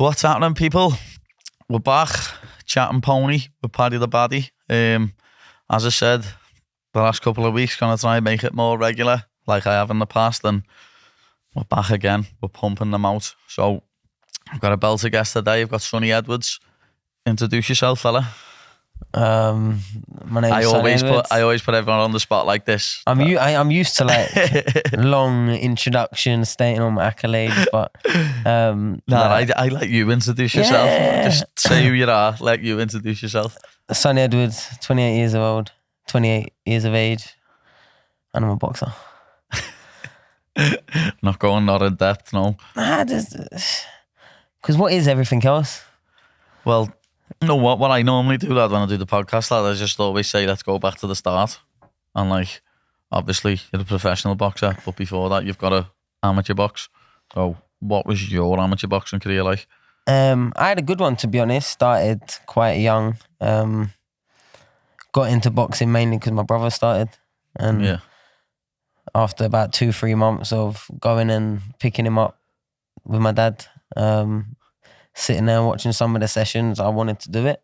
What's happening, people? We're back, chatting pony with Paddy the Baddy. As I said, the last couple of weeks, gonna try and make it more regular, like I have in the past, and we're back again. We're pumping them out. So I've got a belter guest today. I've got Sonny Edwards. Introduce yourself, fella. My name's I always put everyone on the spot like this. I'm used to like long introductions, stating all my accolades, but I let you introduce yourself. Yeah. Just say who you are. Let you introduce yourself. Sonny Edwards, 28 years old, 28 years of age, and I'm a boxer. Not in depth, no. Because what is everything else? Well, you know what I normally do, lad, when I do the podcast, lad, I just always say, let's go back to the start. And like, obviously, you're a professional boxer, but before that, you've got a amateur box. So what was your amateur boxing career like? I had a good one, to be honest. Started quite young. Got into boxing mainly because my brother started. And after about 2-3 months of going and picking him up with my dad, sitting there and watching some of the sessions, I wanted to do it.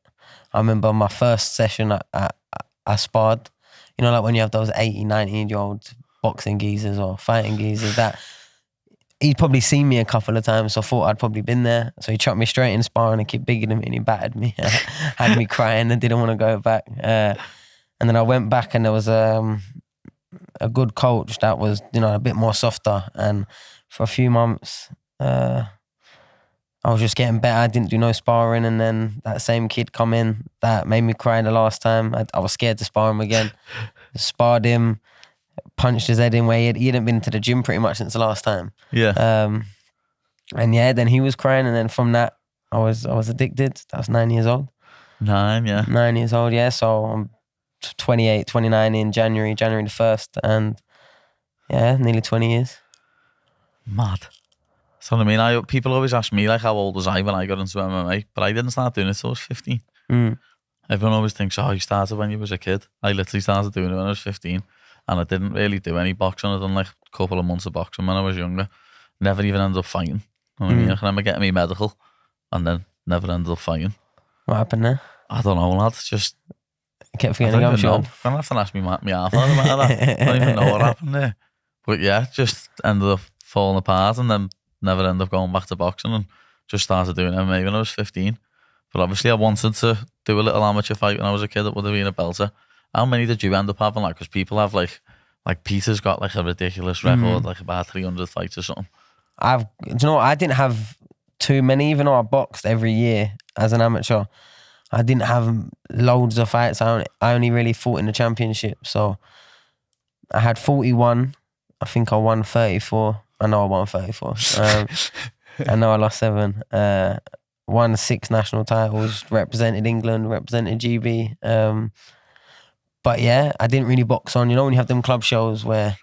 I remember my first session, I sparred. You know, like when you have those 80, 19-year-old boxing geezers or fighting geezers, that he'd probably seen me a couple of times, so I thought I'd probably been there. So he chucked me straight in sparring, a kid bigger than me, and he battered me. Had me crying and didn't want to go back. And then I went back and there was a good coach that was, you know, a bit more softer. And for a few months, I was just getting better. I didn't do no sparring, and then that same kid come in that made me cry the last time. I was scared to spar him again. Sparred him, punched his head in where he hadn't been to the gym pretty much since the last time. Yeah. And yeah, then he was crying, and then from that, I was addicted. I was 9 years old. 9, yeah. 9 years old, yeah. So I'm 28, 29 in January the 1st, and yeah, nearly 20 years. Mad. So I mean, people always ask me like how old was I when I got into MMA, but I didn't start doing it till I was 15. Everyone always thinks, oh, you started when you was a kid. I literally started doing it when I was 15, and I didn't really do any boxing. I done like a couple of months of boxing when I was younger. Never even ended up fighting. You know what I mean? I can remember getting me medical, and then never ended up fighting. What happened there? I don't know, lad. Just I kept forgetting I'm sure. I'm gonna have to ask me half about that. I don't even know what happened there. But yeah, just ended up falling apart, and then never ended up going back to boxing, and just started doing MMA when I was 15. But obviously I wanted to do a little amateur fight when I was a kid. It would have been a belter. How many did you end up having? Like, because people have like Peter's got like a ridiculous record, like about 300 fights or something. Do you know what? I didn't have too many, even though I boxed every year as an amateur. I didn't have loads of fights. I only really fought in the championship. So I had 41. I think I won 34. I know I won 34. I know I lost 7. Won 6 national titles, represented England, represented GB. But yeah, I didn't really box on, you know, when you have them club shows where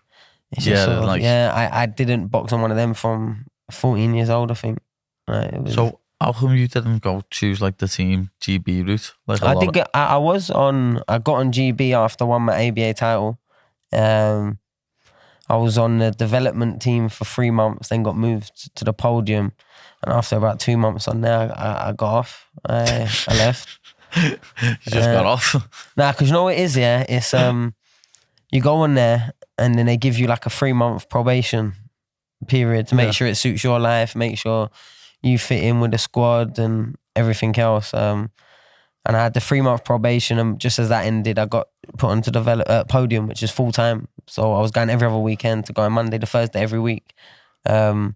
it's just I didn't box on one of them from 14 years old, I think. So how come you didn't go choose like the team GB route? Like I got on GB after I won my ABA title. I was on the development team for 3 months, then got moved to the podium. And after about 2 months on there, I got off. I left. You just got off? Nah, because you know what it is, yeah? It's, you go on there and then they give you like a 3-month probation period to make sure it suits your life, make sure you fit in with the squad and everything else. And I had the 3-month probation, and just as that ended, I got put onto the podium, which is full time. So I was going every other weekend to go on Monday to Thursday every week. And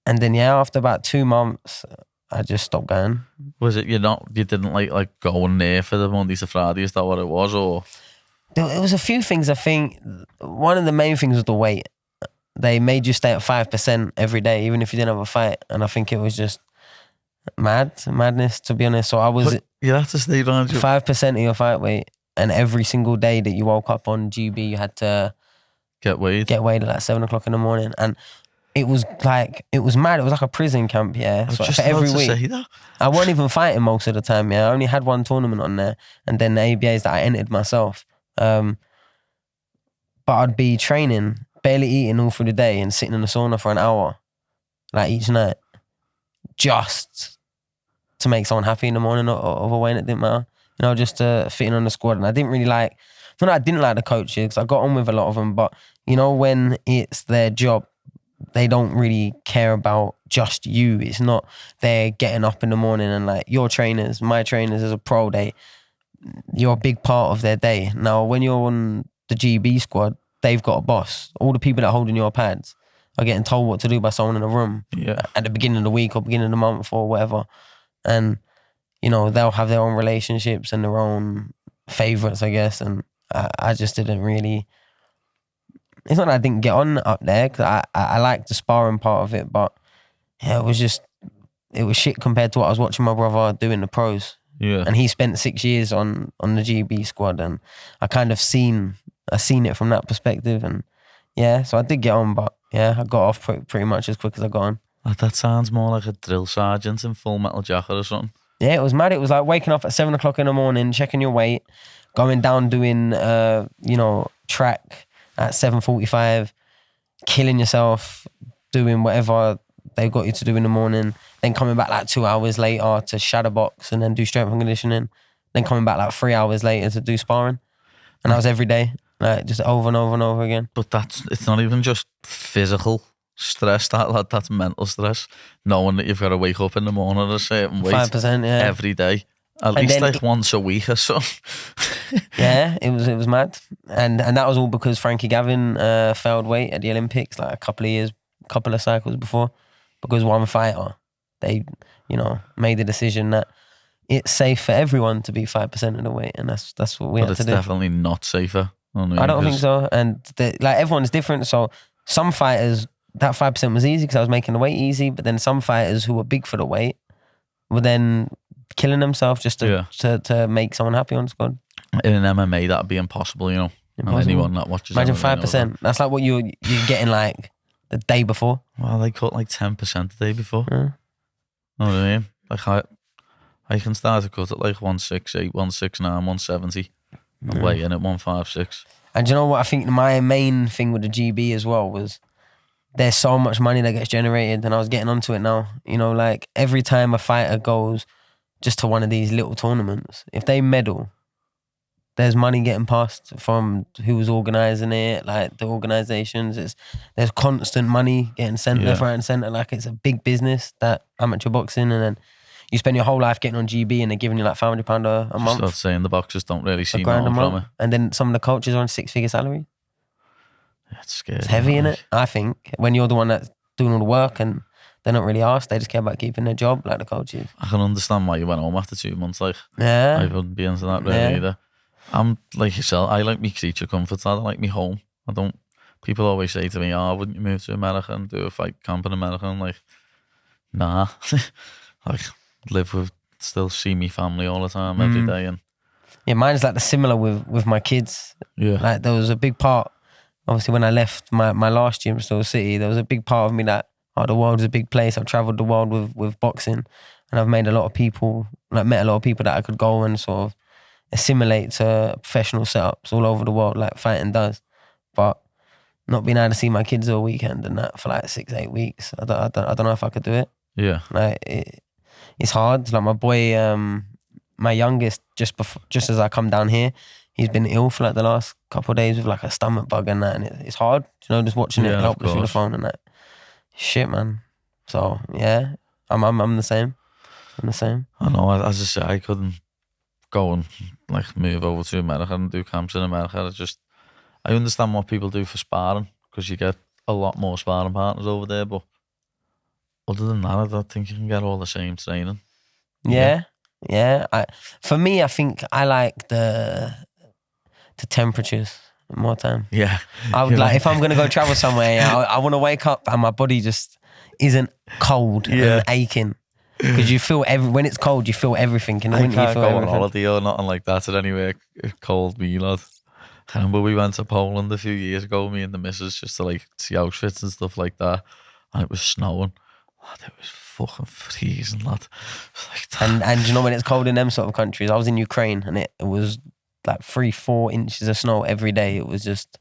then after about 2 months, I just stopped going. Was it you didn't like going there for the Monday to Friday? Is that what it was, or? There was a few things. I think one of the main things was the weight. They made you stay at 5% every day, even if you didn't have a fight. And I think it was just madness, to be honest. So I was you have to stay down 5% of your fight weight, and every single day that you woke up on GB, you had to get weighed at like 7 o'clock in the morning. And it was mad. It was like a prison camp, yeah. So for every week, I wasn't even fighting most of the time, yeah. I only had one tournament on there, and then the ABAs that I entered myself. But I'd be training, barely eating all through the day, and sitting in the sauna for an hour, like each night. just to make someone happy in the morning or away, and it didn't matter. Just to fit in on the squad. And I didn't really like, not that I didn't like the coaches, because I got on with a lot of them, but when it's their job, they don't really care about just you. It's not they're getting up in the morning and like your trainers, my trainers as a pro, you're a big part of their day. Now, when you're on the GB squad, they've got a boss. All the people that are holding your pads are getting told what to do by someone in a room at the beginning of the week or beginning of the month or whatever. And, they'll have their own relationships and their own favourites, I guess. And I just didn't really... It's not that I didn't get on up there, because I liked the sparring part of it, but it was shit compared to what I was watching my brother do in the pros. Yeah. And he spent 6 years on the GB squad, and I kind of seen it from that perspective. And so I did get on, but I got off pretty much as quick as I got on. That sounds more like a drill sergeant in Full Metal Jacket or something. Yeah, it was mad. It was like waking up at 7 o'clock in the morning, checking your weight, going down doing, track at 7:45, killing yourself, doing whatever they got you to do in the morning, then coming back like 2 hours later to shadow box and then do strength and conditioning, then coming back like 3 hours later to do sparring. And that was every day, like just over and over and over again. But it's not even just physical stress, that's mental stress, knowing that you've got to wake up in the morning at a certain weight 5%, every day, at least like once a week or so. It was mad, and that was all because Frankie Gavin failed weight at the Olympics like a couple of cycles before, because one fighter, they made the decision that it's safe for everyone to be 5% of the weight, and that's what we had to do. But it's definitely not safer. I don't think so, and everyone's different. So some fighters, that 5% was easy because I was making the weight easy, but then some fighters who were big for the weight were then killing themselves just to make someone happy on the squad. In an MMA, that'd be impossible, Impossible. Anyone that watches imagine MMA 5%. That's like what you're getting like the day before. Well, they cut like 10% the day before. Yeah. Know what I mean? Like I can start to cut at like 168, 169, 170, and weigh in at 156. And do you know what? I think my main thing with the GB as well was there's so much money that gets generated, and I was getting onto it now. Like every time a fighter goes just to one of these little tournaments, if they medal, there's money getting passed from who's organising it, like the organisations. There's constant money getting sent left, right and centre. Like it's a big business, that amateur boxing, and then you spend your whole life getting on GB and they're giving you like £500 a month. I was saying the boxers don't really see £1,000 from it. And then some of the coaches are on 6-figure salary. It's scary. It's heavy, innit? I think, when you're the one that's doing all the work and they're not really asked, they just care about keeping their job, like the coaches. I can understand why you went home after 2 months. Like, I wouldn't be into that really either. I'm like yourself. I like me creature comforts. I don't like me home. People always say to me, wouldn't you move to America and do a fight camp in America? I'm like, nah. Like, still see me family all the time, every day. And mine's like the similar with my kids. Yeah. Like there was a big part, obviously when I left my last gym, Bristol City, there was a big part of me that, the world is a big place. I've travelled the world with boxing, and I've made a lot of people, met a lot of people that I could go and sort of assimilate to professional setups all over the world, like fighting does. But not being able to see my kids all weekend and that for like 6-8 weeks, I don't know if I could do it. Yeah. Like it's hard. Like my boy, my youngest, just as I come down here, he's been ill for like the last couple of days with like a stomach bug and that, and it's hard, just watching it helpless through the phone and that. Shit, man. So yeah, I'm the same. I know. As I say, I couldn't go and like move over to America and do camps in America. I understand what people do for sparring, because you get a lot more sparring partners over there, but other than that, I don't think you can get all the same training. Yeah. For me, I think I like the temperatures more time. Yeah. I would if I'm going to go travel somewhere, I want to wake up and my body just isn't cold and aching. Because you feel when it's cold, you feel everything. In the winter, you feel go everything. on holiday or nothing like that at anywhere cold, me, lad. I remember we went to Poland a few years ago, me and the missus, just to like see outfits and stuff like that. And it was snowing. Lad, it was fucking freezing, lad. And you know when it's cold in them sort of countries, I was in Ukraine and it was like 3-4 inches of snow every day. It was just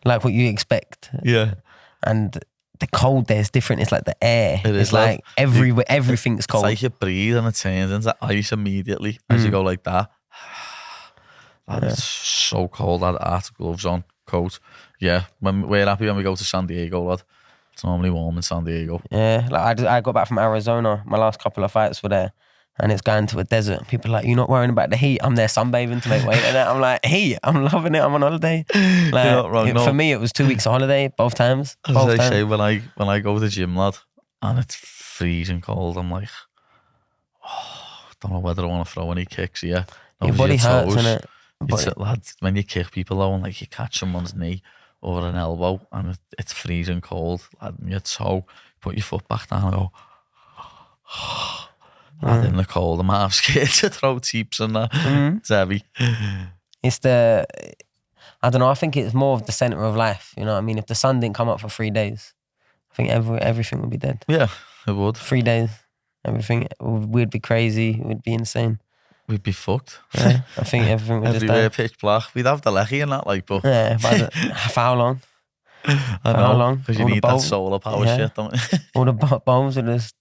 like what you expect. Yeah. And the cold there is different. It's like the air. It it's is, like everything's cold. It's like you breathe and it turns into ice immediately as you go like that. And it's so cold. That hat, gloves on, coat. Yeah, we're happy when we go to San Diego, lad. It's normally warm in San Diego. Yeah, like I got back from Arizona. My last couple of fights were there. And it's going to a desert. People are like, you're not worrying about the heat. I'm there sunbathing to make weight. And I'm like, heat, I'm loving it. I'm on holiday. Like, You're not wrong, no. For me, it was 2 weeks of holiday, both times. As I say, when I go to the gym, lad, and it's freezing cold, I'm like, I don't know whether I want to throw any kicks here. Your body hurts, innit? Lad, when you kick people though, and like you catch someone's knee or an elbow, and it's freezing cold, lad, and your toe, put your foot back down and go, lad, in the cold, I'm half scared to throw teeps and that. It's heavy. It's I don't know, I think it's more of the centre of life, you know what I mean? If the sun didn't come up for 3 days, I think everything would be dead. Yeah, it would. 3 days, everything, we'd be crazy, we'd be insane. We'd be fucked. Yeah, I think everything would just die. Everywhere pitch black. We'd have the lecky and that, like, but... Yeah, for how long? I know, because you need that solar power shit, don't you? All the bombs are just...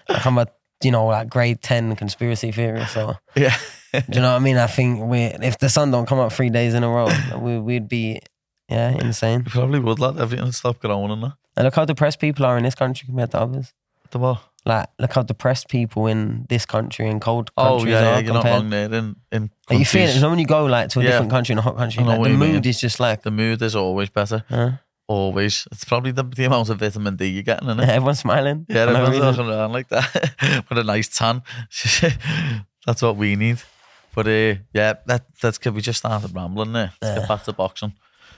Like I'm like grade 10 conspiracy theory, so... Yeah. Do you know what I mean? I think if the sun don't come up 3 days in a row, we'd be, insane. We probably would, lad. Everything would stop growing and that. And look how depressed people are in this country compared to others. The what? Like, look how depressed people in this country and cold countries are. You're not wrong there. In like you feel it, when you go like to a different country, in a hot country, like, the mood is just like... The mood is always better. Always. It's probably the amount of vitamin D you're getting, isn't it? Yeah, everyone's smiling. Yeah, everyone's looking around like that. With a nice tan. That's what we need. But that's good. We just started rambling there. Let's get back to boxing.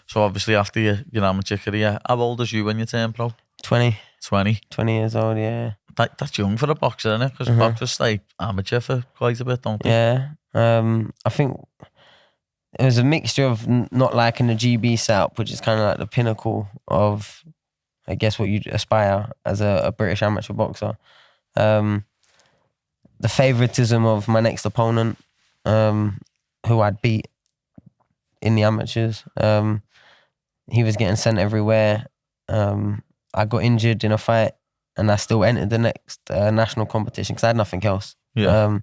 So obviously after your amateur career, how old is you when you turn pro? 20. 20 years old, yeah. That's young for a boxer, isn't it? Because boxers stay amateur for quite a bit, don't they? Yeah. I think it was a mixture of not liking the GB setup, which is kind of like the pinnacle of, I guess, what you aspire as a British amateur boxer. The favoritism of my next opponent, who I'd beat in the amateurs. He was getting sent everywhere. I got injured in a fight and I still entered the next national competition because I had nothing else. Yeah.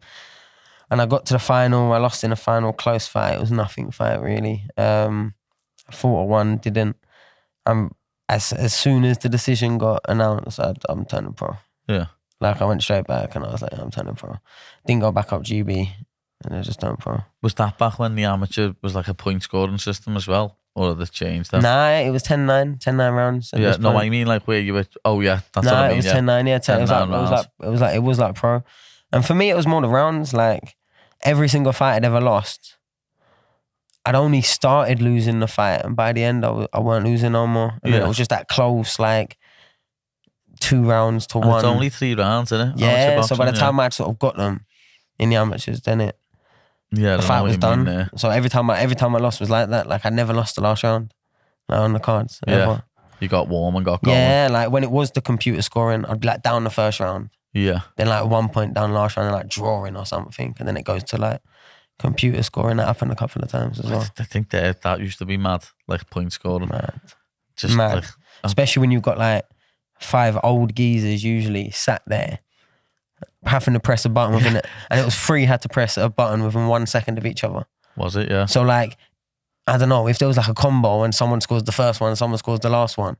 And I got to the final. I lost in the final, close fight. It was nothing fight really. I thought I won, didn't. As soon as the decision got announced, I'm turning pro. Yeah. Like I went straight back and I was like, I'm turning pro. Didn't go back up GB and I just turned pro. Was that back when the amateur was like a point scoring system as well? Or did they change that? Nah, it was 10-9 rounds. Yeah, no, I mean like where you were, that's what I mean. It was 10-9, yeah. It was like pro. And for me, it was more the rounds. Like every single fight I'd ever lost, I'd only started losing the fight. And by the end, I weren't losing no more. And then it was just that close, like 2 rounds to 1. It's only 3 rounds, isn't it? Yeah, boxing, so by the time I'd sort of got them in the amateurs, then the fight was done. So every time I lost was like that. Like I never lost the last round, like on the cards. Yeah, ever. You got warm and got going. Yeah, like when it was the computer scoring, I'd be like down the first round. Yeah. Then like 1 point down last round and like drawing or something, and then it goes to like computer scoring. That happened a couple of times as well. I think that used to be mad, like point scoring. Mad. Just mad. Like, especially when you've got like 5 old geezers usually sat there having to press a button within it, and it was 3 had to press a button within 1 second of each other. Was it? Yeah. So like, I don't know, if there was like a combo and someone scores the first one and someone scores the last one,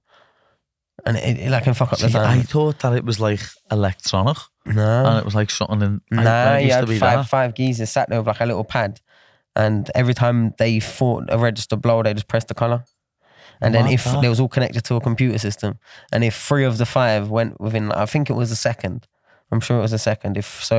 and it like can fuck up the time. I thought that it was like electronic. No. And it was like something in... Nah, you had 5 geezers sat there with like a little pad, and every time they fought a registered blow, they just pressed the colour. And then if they was all connected to a computer system, and if 3 of the 5 went within, I think it was a second. I'm sure it was a second. If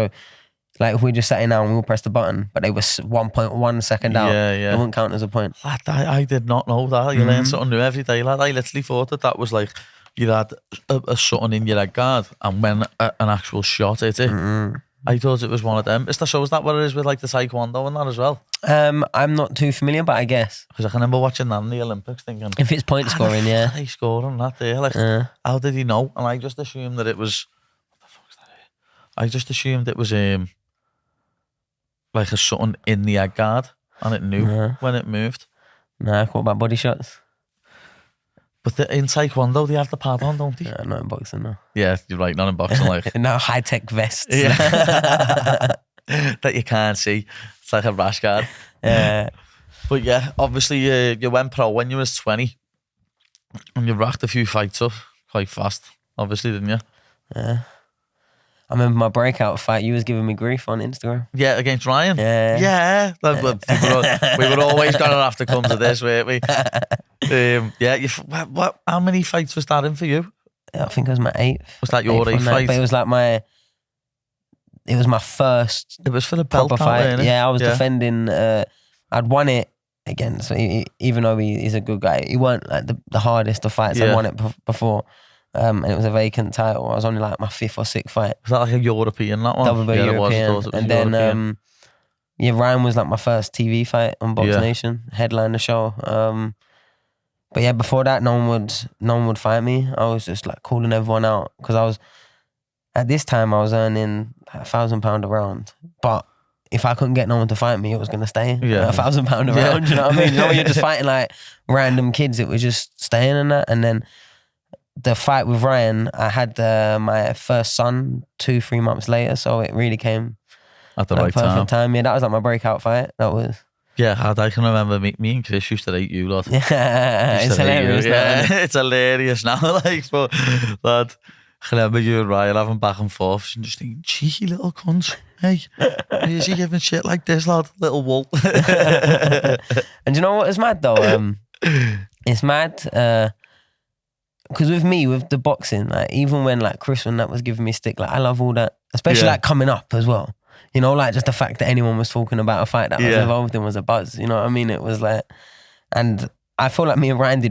we just sat in now and we all pressed the button, but they were 1.1 second out, it wouldn't count as a point. Lad, I did not know that. You learn something new every day, lad. I literally thought that was like you had a something in your head guard, and when an actual shot hit it, I thought it was one of them. Is that what it is with like the taekwondo and that as well? I'm not too familiar, but I guess. Because I can remember watching that in the Olympics thinking, if it's point scoring, yeah. He scored on that there. Like, how did he know? And I just assumed that it was... What the fuck is that here? I just assumed it was like a something in the head guard, and it knew when it moved. Nah, what about body shots? But in Taekwondo, they have the pad on, don't they? Yeah, not in boxing, no. Yeah, you're right, not in boxing, like. No, high-tech vests. Yeah. That you can't see. It's like a rash guard. Yeah. But yeah, obviously you went pro when you was 20 and you racked a few fights up quite fast, obviously, didn't you? Yeah. I remember my breakout fight, you was giving me grief on Instagram. Yeah, against Ryan. Yeah. Yeah. We were always going to have to come to this, weren't we? Yeah. How many fights was that in for you? I think it was my 8th. Was that your 8th fight? But it was like it was my first. It was for the belt fight. Really? Yeah, I was defending. I'd won it again. So even though he's a good guy, he weren't like the hardest of fights. I won it before. And it was a vacant title. I was only like my 5th or 6th fight. Was that like a European, that one? European. It was and European. Then Ryan was like my first TV fight on Box Nation, headline the show. But yeah, before that, no one would fight me. I was just like calling everyone out because at this time I was earning £1,000 a round. But if I couldn't get no one to fight me, it was gonna stay £1,000 a round. You know what I mean? You know, when you're just fighting like random kids, it was just staying in that. And then the fight with Ryan, I had my first son 2-3 months later, so it really came at the right perfect time. Yeah, that was like my breakout fight. That was. Yeah, I can remember me and Chris used to hate you, lad. Yeah, it's hilarious. Yeah, it's hilarious now. Like, but lad, I can remember you and Ryan having back and forth and just thinking, cheeky little cunts. Hey, is he giving shit like this, lad? Little wool. And you know what is mad though? It's mad. Because with me, with the boxing, like even when like Chris and that was giving me stick, like I love all that, especially like coming up as well. You know, like just the fact that anyone was talking about a fight that I was involved in was a buzz. You know what I mean? It was like, and I feel like me and Ryan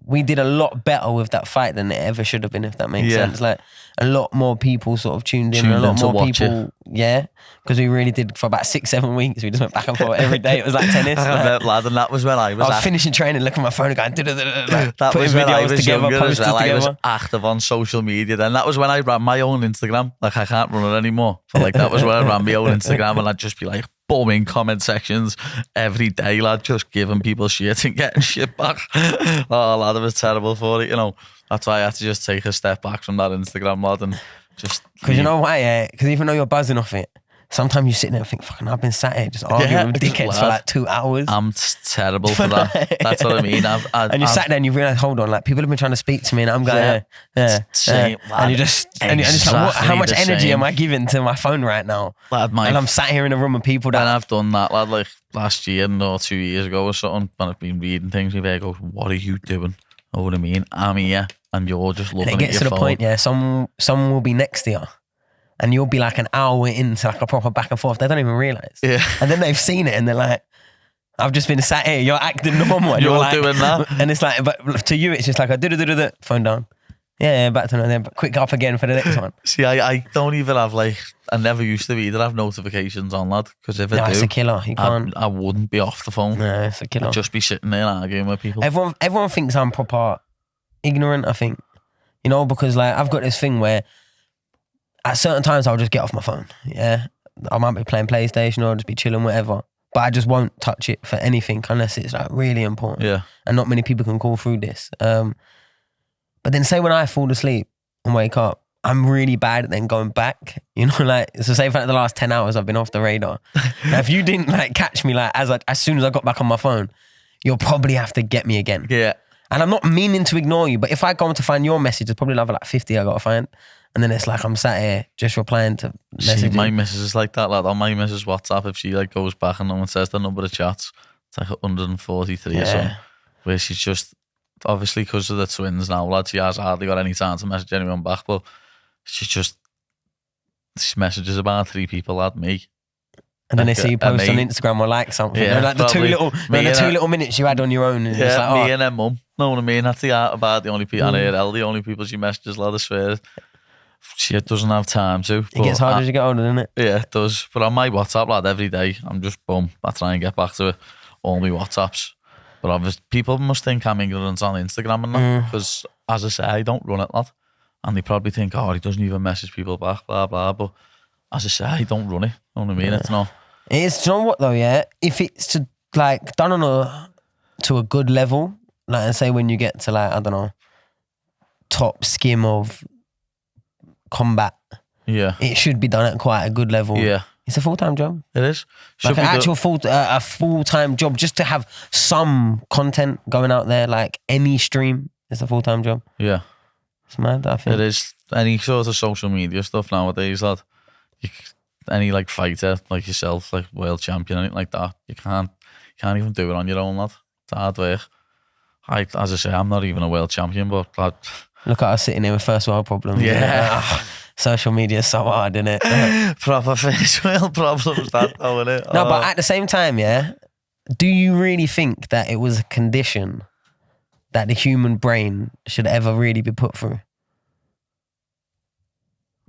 we did a lot better with that fight than it ever should have been, if that makes sense. Like a lot more people sort of tuned in, a lot more people, because we really did for about 6-7 weeks. We just went back and forth every day. It was like tennis. Lad, and that was when I was finishing training, looking at my phone and going, that was when I was younger as well. I was active on social media then. That was when I ran my own Instagram. Like I can't run it anymore. But like that was when I ran my own Instagram and I'd just be like, bombing comment sections every day, lad, just giving people shit and getting shit back. Oh, lad, it was terrible for it, you know. That's why I had to just take a step back from that Instagram, lad, and just... Because you know why, because even though you're buzzing off it, sometimes you sit there and think, fucking, I've been sat here just arguing with dickheads for like 2 hours. I'm terrible for that. That's what I mean. And you sat there and you realise, hold on, like people have been trying to speak to me and I'm going, and you're just, and you're just like, how much energy am I giving to my phone right now? Lad, and I'm sat here in a room with people that... And I've done that, lad, like last year or 2 years ago or something, when I've been reading things, maybe I go, what are you doing? Know what I mean? I'm here and you're just looking at your phone. It gets to the point, someone will be next to you. And you'll be like an hour into like a proper back and forth. They don't even realise. Yeah. And then they've seen it and they're like, I've just been sat here, you're acting normal. You're like, doing that. And it's like, but to you, it's just like a phone down. Yeah, back to then quick up again for the next one. See, I don't even have like, I never used to either have notifications on, lad. Because if I do, it's a killer. You can't. I wouldn't be off the phone. No, it's a killer. I'd just be sitting there arguing with people. Everyone thinks I'm proper ignorant, I think. You know, because like I've got this thing where at certain times I'll just get off my phone. Yeah. I might be playing PlayStation or I'll just be chilling, whatever. But I just won't touch it for anything unless it's like really important. Yeah. And not many people can call through this. But then say when I fall asleep and wake up, I'm really bad at then going back. You know, like, so say for like the last 10 hours I've been off the radar. Now, if you didn't like catch me like as soon as I got back on my phone, you'll probably have to get me again. Yeah. And I'm not meaning to ignore you, but if I go on to find your message, there's probably another like 50 I got to find. And then it's like I'm sat here just replying to messages. See, my missus is like that, lad. On my missus' WhatsApp, if she like goes back and no one says the number of chats, it's like 143 or something. Where she's just, obviously because of the twins now, lad, she has hardly got any time to message anyone back, but she messages about 3 people, lad, me. And then they see you post on Instagram or like something. Yeah, like the two little minutes you had on your own. And yeah, like, me and her mum. Know what I mean? That's the art about the only people, and ARL, the only people she messages, lad, I swear. She doesn't have time to. It gets harder as you get older, doesn't it? Yeah, it does. But on my WhatsApp, lad, every day, I'm just, boom, I try and get back to it. All my WhatsApps. But obviously, people must think I'm ignorant on Instagram and that. Because, as I say, I don't run it, lad. And they probably think, oh, he doesn't even message people back, blah, blah. But as I say, I don't run it. You know what I mean? It's not. It is, do you know what though, yeah? If it's to, like, done on to a good level, like, and say when you get to like, I don't know, top skim of combat, it should be done at quite a good level. Yeah. It's a full-time job. It is. Like an actual a full-time job, just to have some content going out there, like any stream, it's a full-time job. Yeah. It's mad, I think. It is. Any sort of social media stuff nowadays, lad. Any like fighter like yourself, like world champion, anything like that, you can't even do it on your own, lad. It's hard work. As I say, I'm not even a world champion, but lad, look at us sitting here with first world problems. Yeah. Social media is so hard, isn't it? Proper first world problems, that though, isn't it? No, but at the same time, yeah, do you really think that it was a condition that the human brain should ever really be put through?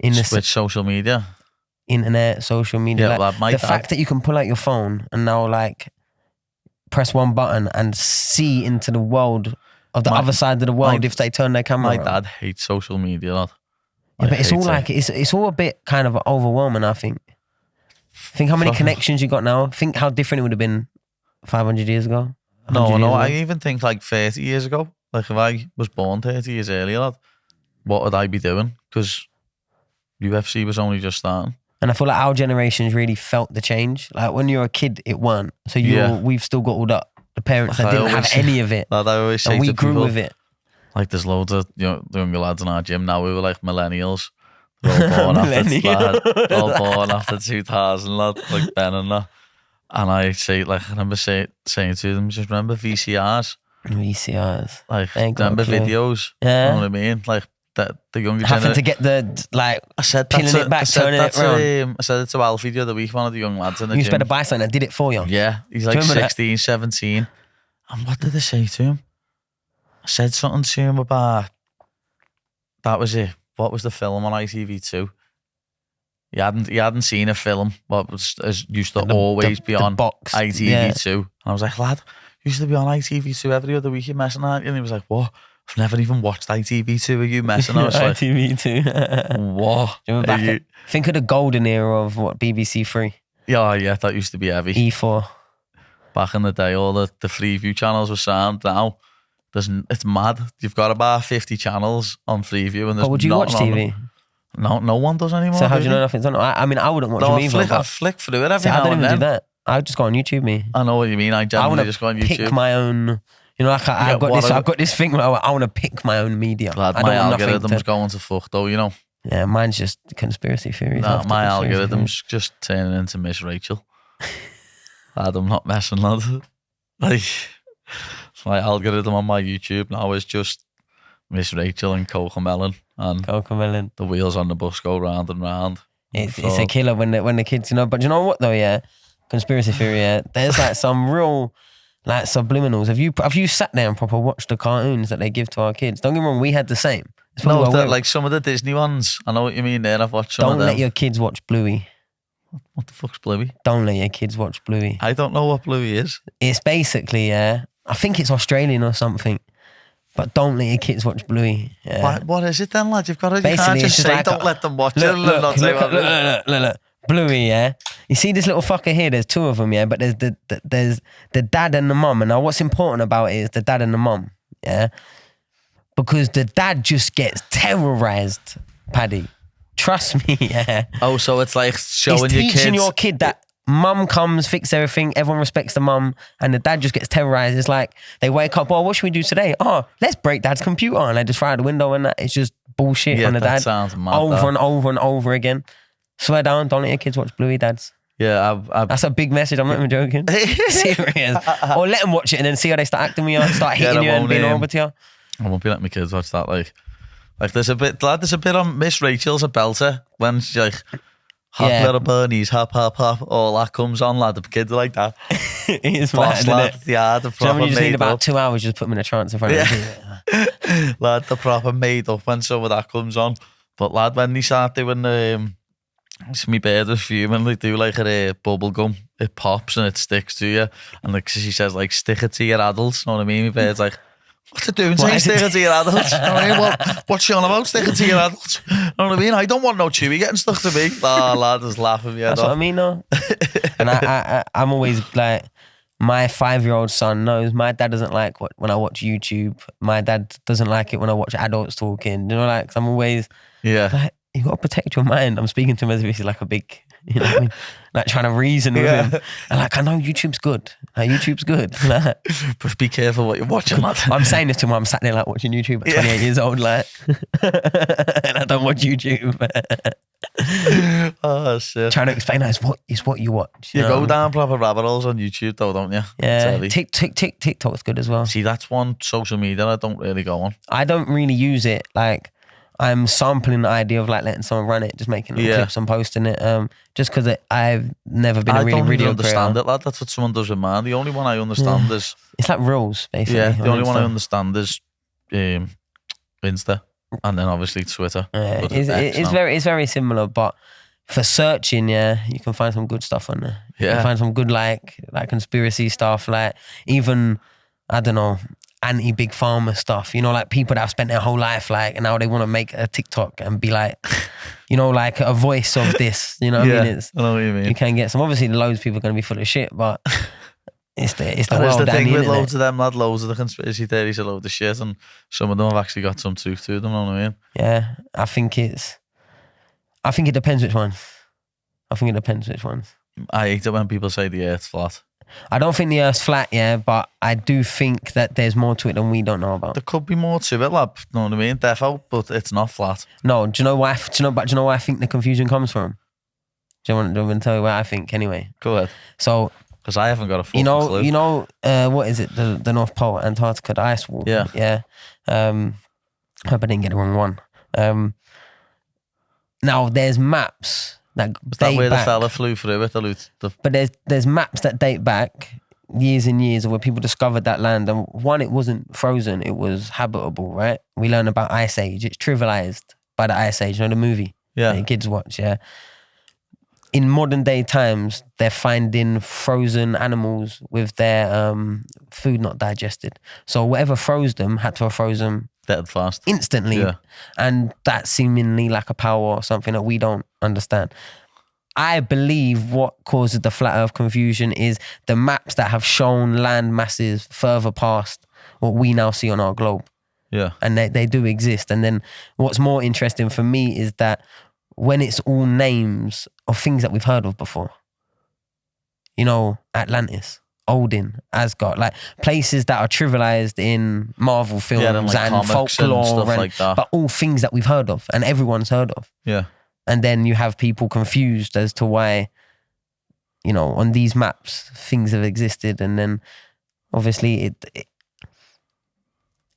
With social media? Internet, social media. Yeah, like, the fact that you can pull out your phone and now like press one button and see into the world of the other side of the world if they turn their camera on. My dad hates social media, lad. Yeah, but it's all like, it's all a bit kind of overwhelming, I think. Think how many connections you got now. Think how different it would have been 500 years ago. No, I even think like 30 years ago. Like if I was born 30 years earlier, lad, what would I be doing? Because UFC was only just starting. And I feel like our generations really felt the change. Like when you're a kid, it weren't. So we've still got all the parents that didn't have any of it. Lad, I always say and we to grew people, with it. Like there's loads of younger lads in our gym now. We were like millennials. They're all born after 2000, lad, like Ben and that. And I say, like, I remember saying to them, just remember VCRs. VCRs. Like, remember videos. Yeah. You know what I mean? Like the younger having to get the like pinning it back, turning it around. I said it to Alfie the other week, one of the young lads in the gym. You better buy something that did it for you. Yeah, he's like 16, 17. And what did I say to him? I said something to him about, that was it. What was the film on ITV2? He hadn't seen a film. What was used to always be on ITV2. Yeah. And I was like, lad, used to be on ITV2 every other week. You're messing out. And he was like, what? I've never even watched ITV2. Are you messing? I was like, ITV2. What? Think of the golden era of what, BBC Three. Yeah, that used to be heavy. E4. Back in the day, all the Freeview channels were sound. Now, it's mad. You've got about 50 channels on Freeview. And would you watch TV? No one does anymore. So how do you know nothing's on? I mean, I wouldn't watch them either. I flick through it every now and then. I don't even do that. I would just go on YouTube, me. I know what you mean. I generally just go on YouTube. Pick my own. You know, like I've got this thing where I want to pick my own media. Lad, my algorithm's going to fuck though, you know. Yeah, mine's just conspiracy theories. Nah, my algorithm's just turning into Miss Rachel. Lad, I'm not messing, lad. Like, my algorithm on my YouTube now is just Miss Rachel and Cocomelon. And Cocomelon. The wheels on the bus go round and round. It's a killer when the kids, you know. But you know what though, yeah? Conspiracy theory, yeah. There's like some real like subliminals. Have you sat there and proper watched the cartoons that they give to our kids? Don't get me wrong, we had the same. No, like some of the Disney ones. I know what you mean there. I've watched some of them. Don't let your kids watch Bluey. What the fuck's Bluey? Don't let your kids watch Bluey. I don't know what Bluey is. It's basically, yeah, I think it's Australian or something. But don't let your kids watch Bluey. Yeah. What is it then, lad? You can't just say like don't let them watch it. Look. Bluey, yeah. You see this little fucker here? There's two of them, yeah. But there's the dad and the mum. And now what's important about it is the dad and the mum, yeah. Because the dad just gets terrorized, Paddy. Trust me, yeah. Oh, so it's like showing your kids. Teaching your kid that mum comes, fix everything, everyone respects the mum, and the dad just gets terrorized. It's like they wake up, what should we do today? Oh, let's break dad's computer. And they just fire out the window and that. It's just bullshit on the dad. Sounds mad, over and over and over again. Swear down, don't let your kids watch Bluey, dads. Yeah, that's a big message. I'm not even joking. Serious. Or let them watch it and then see how they start acting with you, start hitting you and being horrible to you. I won't be letting my kids watch that. Like there's a bit on Miss Rachel's a belter when she's like, hop little bunnies, hop, hop, hop. All that comes on, lad. The kids are like that. It's mad, lad. Yeah, the proper you just need about up. 2 hours, just put them in a trance in front of you. Lad, the proper made up when some of that comes on. But lad, when they start doing my bird was fuming, they do like a bubble gum, it pops and it sticks to you, and like she says, like, stick it to your adults. Know what I mean? My bird's like, what's it doing saying stick it to your adults? You know what I mean? Well, what's she on about? Stick it to your adults. You know what I mean? I don't want no Chewy getting stuck to me. Lad is laughing me. That's what I mean, though. And I'm always like, My 5-year-old son knows my dad doesn't like when I watch YouTube. My dad doesn't like it when I watch adults talking. You know, like, 'cause I'm always like, you got to protect your mind. I'm speaking to him as if he's like a big, you know what I mean? Like trying to reason with him. And like, I know YouTube's good. Like, YouTube's good. Like, but be careful what you're watching, lad. I'm saying this to him. I'm sat there like watching YouTube at 28 years old, like, and I don't watch YouTube. Oh shit! Trying to explain that it's what you watch. You go down proper rabbit holes on YouTube though, don't you? Yeah. TikTok's good as well. See, that's one social media I don't really go on. I don't really use it. Like, I'm sampling the idea of like letting someone run it, just making little clips and posting it. Just because I've never been a really video understand creator. it, lad. That's what someone does with mine. The only one I understand is it's like reels, basically. Yeah, the only one I understand is Insta, and then obviously Twitter. Yeah, it's very similar, but for searching, you can find some good stuff on there. Yeah, you can find some good like conspiracy stuff, like even I don't know, anti-big pharma stuff, you know, like people that have spent their whole life like, and now they want to make a TikTok and be like, you know, like a voice of this, you know what I mean? I know what you mean. You can get some, obviously loads of people are going to be full of shit, but it's the world. The thing with internet. Loads of them, lad, loads of the conspiracy theories are loads of shit, and some of them have actually got some truth to them, you know what I mean? Yeah, I think it depends which ones. I hate it when people say the earth's flat. I don't think the earth's flat, but I do think that there's more to it than we don't know about. There could be more to it, lad. You know what I mean? Defo, but it's not flat. No, do you know why? Do you know where I think the confusion comes from? Do you want me to tell you where I think anyway? Go ahead. So, because I haven't got a fucking clue. You know, what is it? The North Pole, Antarctica, the ice wall. Yeah. Yeah. Hope I didn't get the wrong one. Now there's maps that is that where back, the fella flew through it? But there's maps that date back years and years of where people discovered that land, and one, it wasn't frozen, it was habitable, right? We learn about Ice Age. It's trivialized by the Ice Age, you know, the movie that the kids watch, In modern day times, they're finding frozen animals with their food not digested. So whatever froze them had to have frozen dead fast instantly. Yeah. And that's seemingly like a power or something that we don't understand. I believe what causes the flat earth confusion is the maps that have shown land masses further past what we now see on our globe. Yeah. And they do exist. And then what's more interesting for me is that when it's all names of things that we've heard of before, you know, Atlantis, Odin, Asgard, like places that are trivialized in Marvel films and folklore and stuff like that. But all things that we've heard of and everyone's heard of. Yeah. And then you have people confused as to why, you know, on these maps things have existed, and then obviously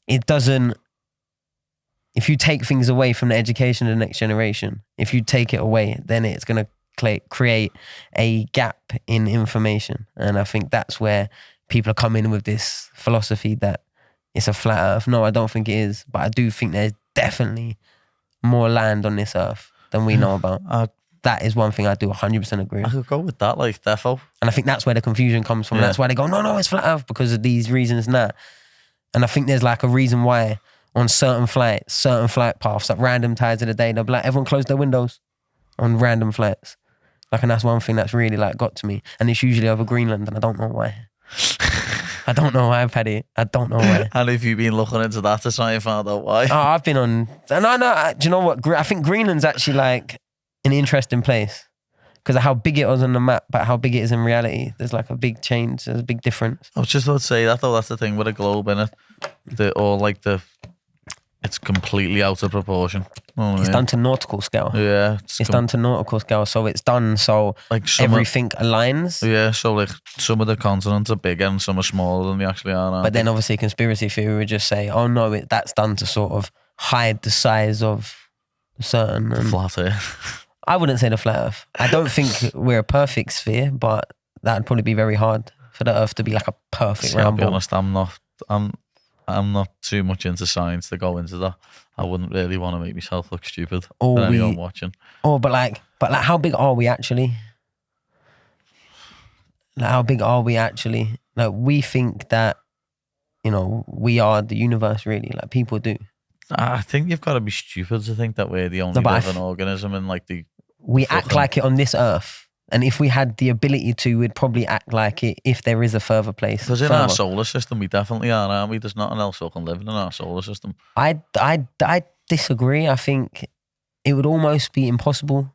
it doesn't. If you take things away from the education of the next generation, if you take it away, then it's going to create a gap in information. And I think that's where people are coming in with this philosophy that it's a flat earth. No, I don't think it is. But I do think there's definitely more land on this earth than we know about. That is one thing I do 100% agree with. I could go with that, like, defo. And I think that's where the confusion comes from. Yeah. That's why they go, no, it's flat earth because of these reasons and that. And I think there's like a reason why on certain flight paths, at random times of the day, they'll be like, everyone close their windows on random flights. Like, and that's one thing that's really like got to me. And it's usually over Greenland, and I don't know why. I don't know why, Paddy. I don't know why. And have you been looking into that to try and find out why? Oh, I've been on, and I know, do you know what? I think Greenland's actually like an interesting place because of how big it was on the map, but how big it is in reality. There's like a big change. There's a big difference. I was just about to say that though. That's the thing with a globe, innit? It's completely out of proportion. It's done to nautical scale. Yeah. It's done to nautical scale. So it's done so like everything aligns. Yeah, so like some of the continents are bigger and some are smaller than they actually are. But then obviously conspiracy theory would just say, oh no, that's done to sort of hide the size of certain... flat earth. I wouldn't say the flat earth. I don't think we're a perfect sphere, but that'd probably be very hard for the earth to be like a perfect round ball. I'll be honest, I'm not too much into science to go into that. I wouldn't really want to make myself look stupid for anyone watching. Oh, but how big are we actually? Like, how big are we actually? Like, we think that, you know, we are the universe, really. Like, people do. I think you've got to be stupid to think that we're the only living organism in like the... We act like it on this earth. And if we had the ability to, we'd probably act like it if there is a further place. Because in our solar system, we definitely are, aren't we? There's nothing else fucking living in our solar system. I disagree. I think it would almost be impossible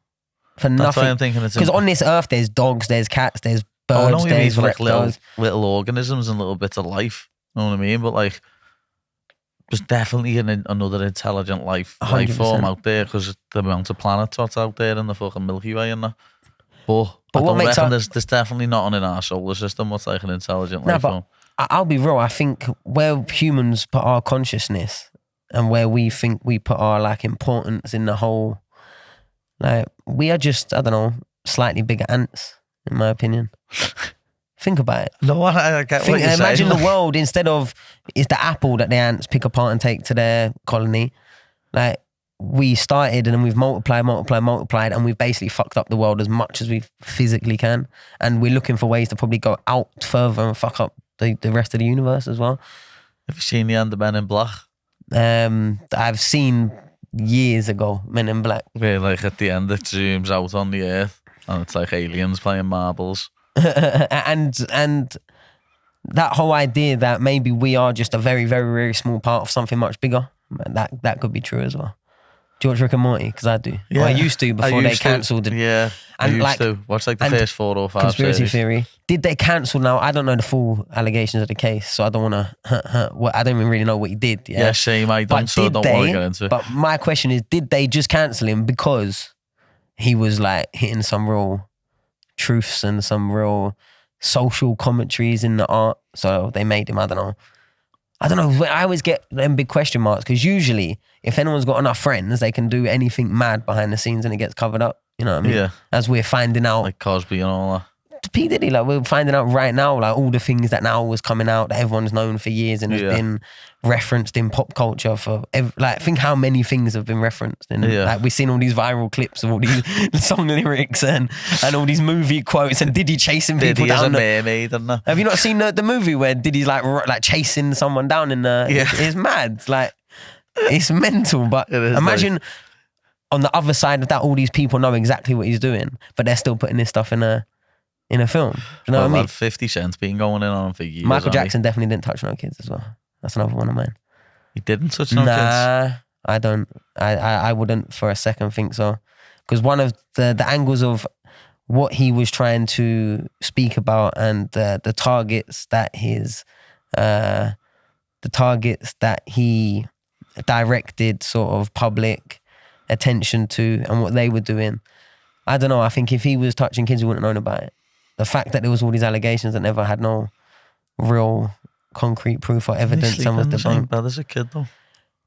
for nothing. That's why I'm thinking it's... Because on this earth, there's dogs, there's cats, there's birds, there's like reptiles. little organisms and little bits of life. You know what I mean? But like, there's definitely another intelligent life form out there because the amount of planets what's out there in the fucking Milky Way and that. But I don't reckon there's definitely nothing in our solar system what's like an intelligent life form. I'll be real. I think where humans put our consciousness and where we think we put our like importance in the whole, like we are just, I don't know, slightly bigger ants, in my opinion. Think about it. No, I get what you're saying. Imagine the world instead of it's the apple that the ants pick apart and take to their colony. Like we started and then we've multiplied, and we've basically fucked up the world as much as we physically can. And we're looking for ways to probably go out further and fuck up the rest of the universe as well. Have you seen the end of Men in Black? I've seen years ago Men in Black. Where like at the end it zooms out on the earth and it's like aliens playing marbles. and that whole idea that maybe we are just a very, very, very small part of something much bigger, that could be true as well. Do you watch Rick and Morty? Because I do. Yeah. Well, I used to before they cancelled it. Yeah, and I used to watch like the first 4 or 5 Conspiracy series. Theory. Did they cancel now? I don't know the full allegations of the case, so I don't want to. I don't even really know what he did. Yeah, shame I don't. So I don't want to get into it. But my question is, did they just cancel him because he was like hitting some real truths and some real social commentaries in the art? So they made him. I don't know. I always get them big question marks because usually if anyone's got enough friends, they can do anything mad behind the scenes and it gets covered up. You know what I mean? Yeah. As we're finding out. Like Cosby and all that. P. Diddy, like we're finding out right now, like all the things that now was coming out that everyone's known for years and has been referenced in pop culture for, like think how many things have been referenced. And like we've seen all these viral clips of all these song lyrics and all these movie quotes and Diddy chasing people down. Diddy is a mermaid, isn't it? Have you not seen the movie where Diddy's like chasing someone down in the, it's mad. Like, it's mental, but imagine on the other side of that, all these people know exactly what he's doing, but they're still putting this stuff in a film. Do you know what I mean? 50 Cent's been going in on him for years. Michael Jackson definitely didn't touch no kids as well. That's another one of mine. He didn't touch no kids? Nah, I don't. I wouldn't for a second think so. Because one of the angles of what he was trying to speak about and the targets that he directed sort of public attention to and what they were doing, I don't know. I think if he was touching kids, we wouldn't have known about it. The fact that there was all these allegations that never had no real concrete proof or evidence and was debunked. As a kid though.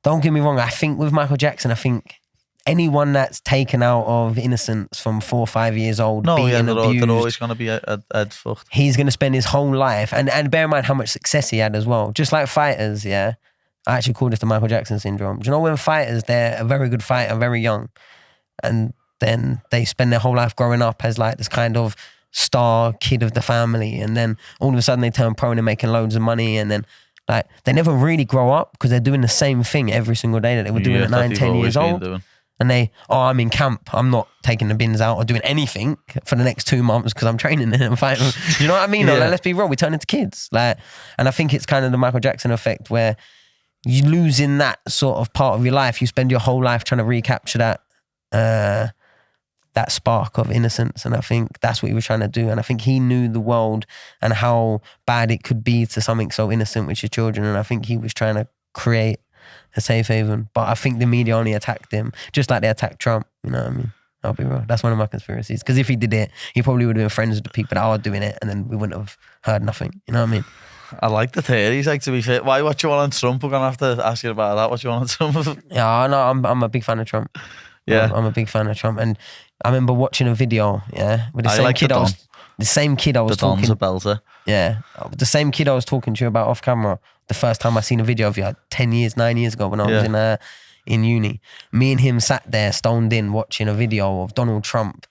Don't get me wrong. I think with Michael Jackson, I think anyone that's taken out of innocence from 4 or 5 years old, being abused, they're always going to be head fucked. He's going to spend his whole life, and bear in mind how much success he had as well. Just like fighters, I actually call this the Michael Jackson syndrome. Do you know when fighters, they're a very good fighter, very young, and then they spend their whole life growing up as like this kind of star kid of the family, and then all of a sudden they turn pro and they're making loads of money, and then like they never really grow up because they're doing the same thing every single day that they were doing at 9-10 years old. And I'm in camp, I'm not taking the bins out or doing anything for the next 2 months because I'm training and fighting. You know what I mean? Like, let's be real, we turn into kids. Like, and I think it's kind of the Michael Jackson effect where you losing that sort of part of your life. You spend your whole life trying to recapture that spark of innocence, and I think that's what he was trying to do. And I think he knew the world and how bad it could be to something so innocent, which is children. And I think he was trying to create a safe haven. But I think the media only attacked him, just like they attacked Trump. You know what I mean? I'll be real. That's one of my conspiracies. Because if he did it, he probably would have been friends with the people that are doing it, and then we wouldn't have heard nothing. You know what I mean? I like the theories, like, to be fair. Why, what you want on Trump? We're going to have to ask you about that. What you want on Trump? Yeah, no, I'm a big fan of Trump. Yeah. I'm a big fan of Trump. And I remember watching a video, with the same kid I was talking. The Don's a belter. Yeah. The same kid I was talking to you about off camera. The first time I seen a video of you, 9 years ago when I was in uni. Me and him sat there stoned in watching a video of Donald Trump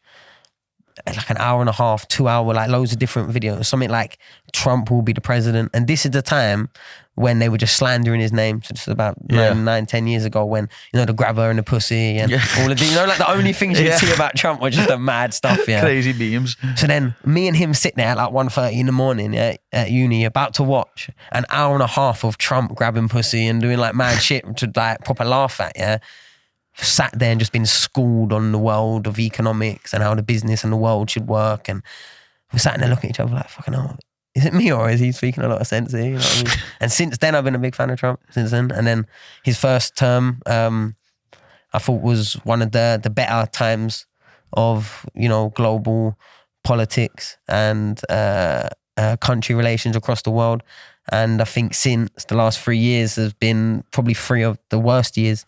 like an hour and a half, 2 hour, like loads of different videos. Something like Trump will be the president. And this is the time when they were just slandering his name. So just about 9-10 years ago when, you know, the grabber and the pussy and all of the, you know, like the only things you see about Trump were just the mad stuff, Crazy memes. So then me and him sitting there at like 1:30 in the morning at uni, about to watch an hour and a half of Trump grabbing pussy and doing like mad shit to like proper laugh at, sat there and just been schooled on the world of economics and how the business and the world should work. And we're sat there looking at each other like, fucking hell, is it me or is he speaking a lot of sense here? You know what I mean? And since then, I've been a big fan of Trump since then. And then his first term, I thought was one of the better times of, you know, global politics and country relations across the world. And I think since the last 3 years has been probably 3 of the worst years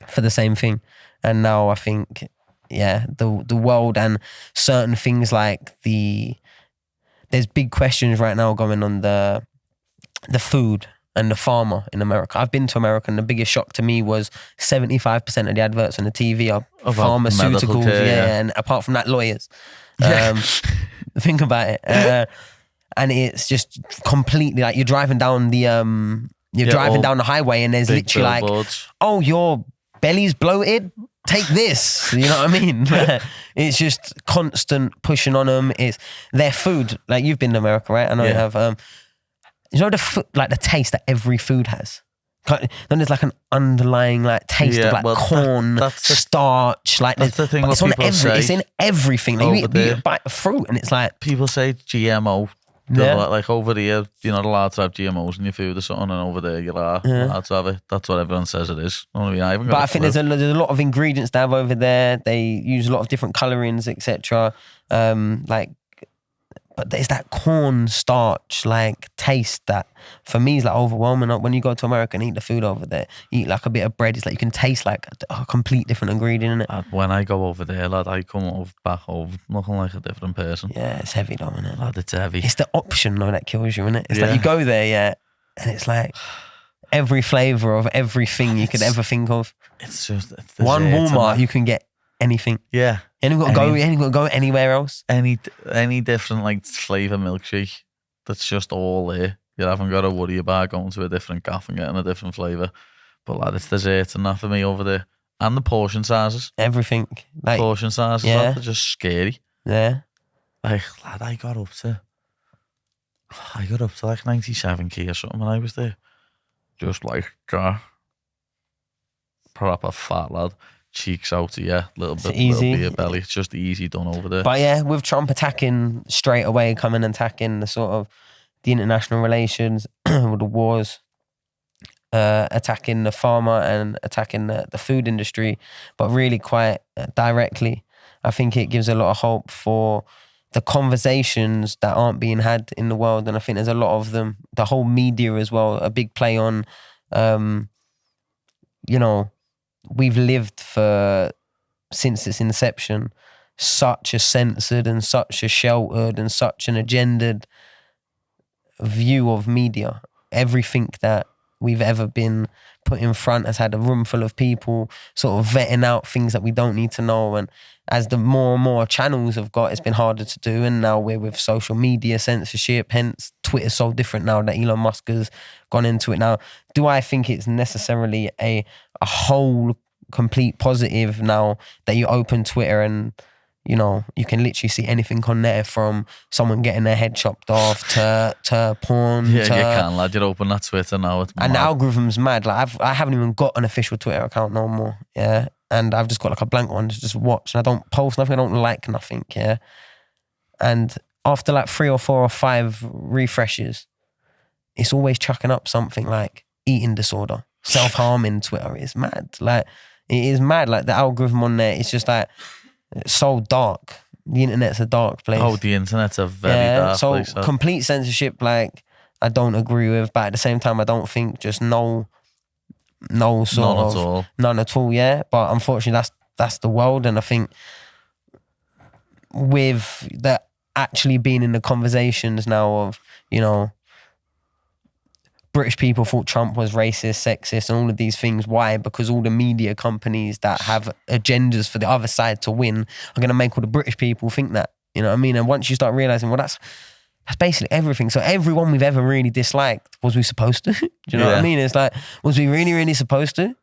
for the same thing. And now I think, the world and certain things like there's big questions right now going on the food and the farmer in America. I've been to America and the biggest shock to me was 75% of the adverts on the TV are pharmaceuticals. And apart from that, lawyers. Think about it. And it's just completely like you're driving down the down the highway and there's literally billboards. Like, oh, your belly's bloated? Take this. You know what I mean? It's just constant pushing on them. It's their food. Like you've been to America, right? I know you have. You know the taste that every food has. Then there's like an underlying like taste of like corn, starch. Like that's the thing. What people say. It's in everything. Like, you eat a bite of fruit and it's like people say GMO. Like over here, you know, the allowed to have GMOs in your food or something, and over there you're allowed to have it. That's what everyone says it is. I think there's a lot of ingredients they have over there. They use a lot of different colorings, etc. But there's that corn starch like taste that for me is like overwhelming. When you go to America and eat the food over there, you eat like a bit of bread, it's like you can taste like a complete different ingredient in it. When I go over there, lad, I come back home looking like a different person. Yeah, it's heavy though, isn't it? Lad, it's heavy. It's the option though that kills you, isn't it? It's like you go there, and it's like every flavour of everything you could ever think of. It's just one Walmart, you can get anything. Yeah. You ain't got to go anywhere else. Any different like flavour milkshake that's just all there. You haven't got to worry about going to a different gaff and getting a different flavour. But lad, it's desserts and that for me over there. And the portion sizes. Everything. Like portion sizes, lad, they're just scary. Yeah. Like, lad, I got up to like 97k or something when I was there. Just like proper fat lad. Cheeks out to little bit of belly. It's just easy done over there. But with Trump attacking straight away, coming and attacking the sort of the international relations with the wars, attacking the farmer and attacking the food industry, but really quite directly, I think it gives a lot of hope for the conversations that aren't being had in the world. And I think there's a lot of them, the whole media as well, a big play on, we've lived since its inception, such a censored and such a sheltered and such an agendaed view of media. Everything that we've ever been put in front has had a room full of people sort of vetting out things that we don't need to know. And as the more and more channels have got, it's been harder to do. And now we're with social media censorship, hence Twitter's so different now that Elon Musk has gone into it. Now, do I think it's necessarily a whole complete positive now that you open Twitter and, you know, you can literally see anything on there from someone getting their head chopped off to porn. Yeah, you can, lad. You open that Twitter now. And the algorithm's mad. Like I haven't even got an official Twitter account no more. Yeah. And I've just got like a blank one to just watch. And I don't post nothing. I don't like nothing. Yeah. And after like 3 or 4 or 5 refreshes, it's always chucking up something like eating disorder, self-harming. Twitter is mad. Like, it is mad. Like the algorithm on there, it's just like, it's so dark. The internet's a dark place. Oh, the internet's a very dark place. So complete censorship, like, I don't agree with, but at the same time, I don't think just none at all. Yeah, but unfortunately, that's the world, and I think with that actually being in the conversations now of, you know, British people thought Trump was racist, sexist, and all of these things. Why? Because all the media companies that have agendas for the other side to win are going to make all the British people think that. You know what I mean? And once you start realizing, well, that's basically everything. So everyone we've ever really disliked, was we supposed to? Do you know what I mean? It's like, was we really, really supposed to?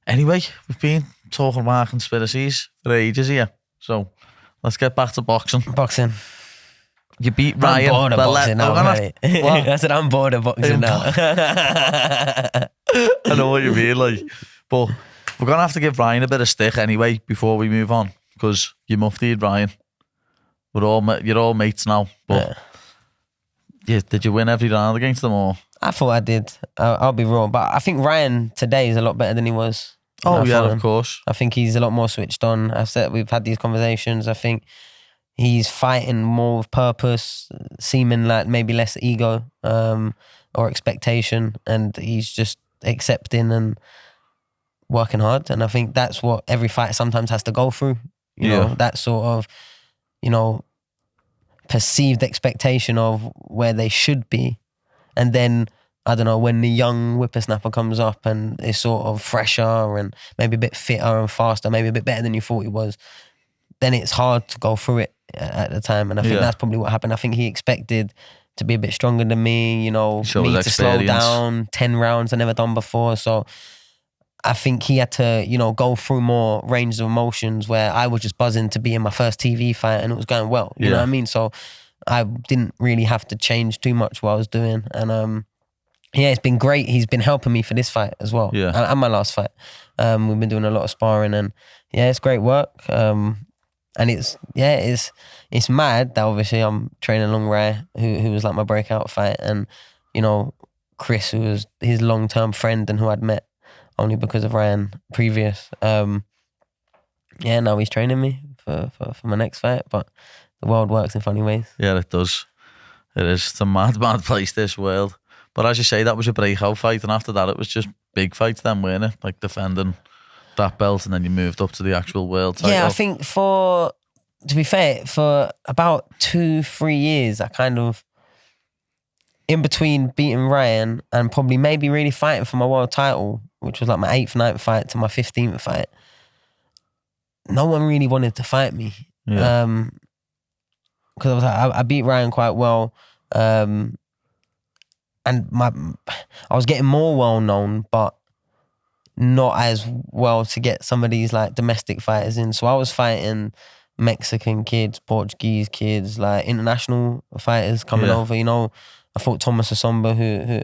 Anyway, we've been talking about conspiracies for ages here. So let's get back to boxing. Boxing. You beat Ryan. I'm bored of boxing now, mate. I said I'm bored of boxing now. I know what you mean, like. But we're going to have to give Ryan a bit of stick anyway before we move on, because you muftied Ryan. You're all mates now. But did you win every round against them, or? I thought I did. I'll be real. But I think Ryan today is a lot better than he was. Oh, yeah, of course. I think he's a lot more switched on. We've had these conversations. I think he's fighting more with purpose, seeming like maybe less ego or expectation, and he's just accepting and working hard. And I think that's what every fight sometimes has to go through. You know, that sort of, perceived expectation of where they should be. And then, I don't know, when the young whippersnapper comes up and is sort of fresher and maybe a bit fitter and faster, maybe a bit better than you thought he was, then it's hard to go through it at the time. And I think that's probably what happened. I think he expected to be a bit stronger than me, me to slow down 10 rounds I've never done before. So I think he had to, go through more range of emotions, where I was just buzzing to be in my first TV fight and it was going well. You know what I mean? So I didn't really have to change too much what I was doing. And it's been great. He's been helping me for this fight as well. Yeah. And my last fight. We've been doing a lot of sparring, and it's great work. And it's mad that obviously I'm training Long Ray, who was like my breakout fight, and Chris, who was his long-term friend and who I'd met only because of Ryan previous. Now he's training me for my next fight, but the world works in funny ways. Yeah, it does. It is. It's a mad place, this world. But as you say, that was your breakout fight, and after that it was just big fights then, weren't it? Like defending that belt, and then you moved up to the actual world title. Yeah, I think to be fair, for about 2-3 years, I kind of, in between beating Ryan and probably maybe really fighting for my world title, which was like my 8th, 9th fight to my 15th fight, no one really wanted to fight me. Yeah. Because I was like, I beat Ryan quite well. And I was getting more well known, but not as well to get some of these like domestic fighters in. So I was fighting Mexican kids, Portuguese kids, like international fighters coming over. I fought Thomas Asomba,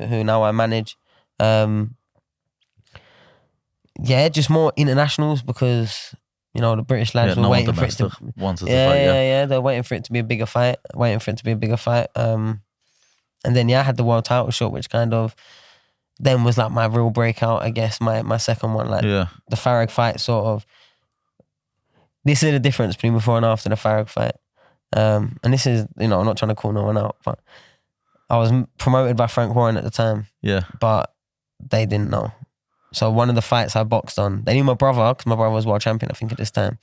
who now I manage. Just more internationals, because the British lads were waiting for it to wanted to fight. They're waiting for it to be a bigger fight. And then I had the world title shot, which kind of then was like my real breakout, I guess, my second one. Like the Farag fight sort of. This is the difference between before and after the Farag fight. And this is, I'm not trying to call no one out, but I was promoted by Frank Warren at the time. Yeah. But they didn't know. So one of the fights I boxed on, they knew my brother, because my brother was world champion, I think, at this time.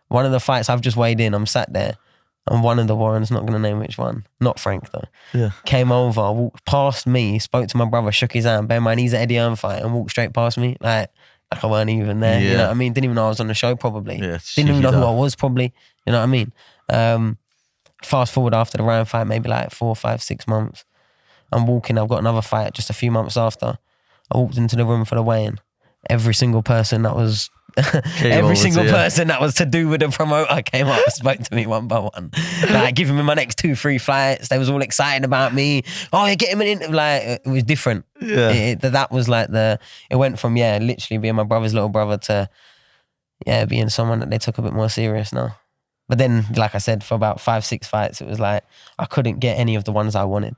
One of the fights I've just weighed in, I'm sat there, and one of the Warrens, not going to name which one, not Frank though, came over, walked past me, spoke to my brother, shook his hand, bear in mind he's an Eddie Hearn fight, and walked straight past me, like I weren't even there. You know what I mean? Didn't even know I was on the show probably. Didn't even know who I was probably. You know what I mean? Fast forward after the Ryan fight, maybe like 4, 5, 6 months. I'm walking, I've got another fight just a few months after. I walked into the room for the weigh-in. Every single person that was person that was to do with the promoter came up and spoke to me one by one. Like giving me my next 2-3 fights. They was all excited about me. Oh, you get him an interview. Like it was different. Yeah. That was like it went from literally being my brother's little brother to being someone that they took a bit more serious now. But then, like I said, for about 5-6 fights, it was like I couldn't get any of the ones I wanted.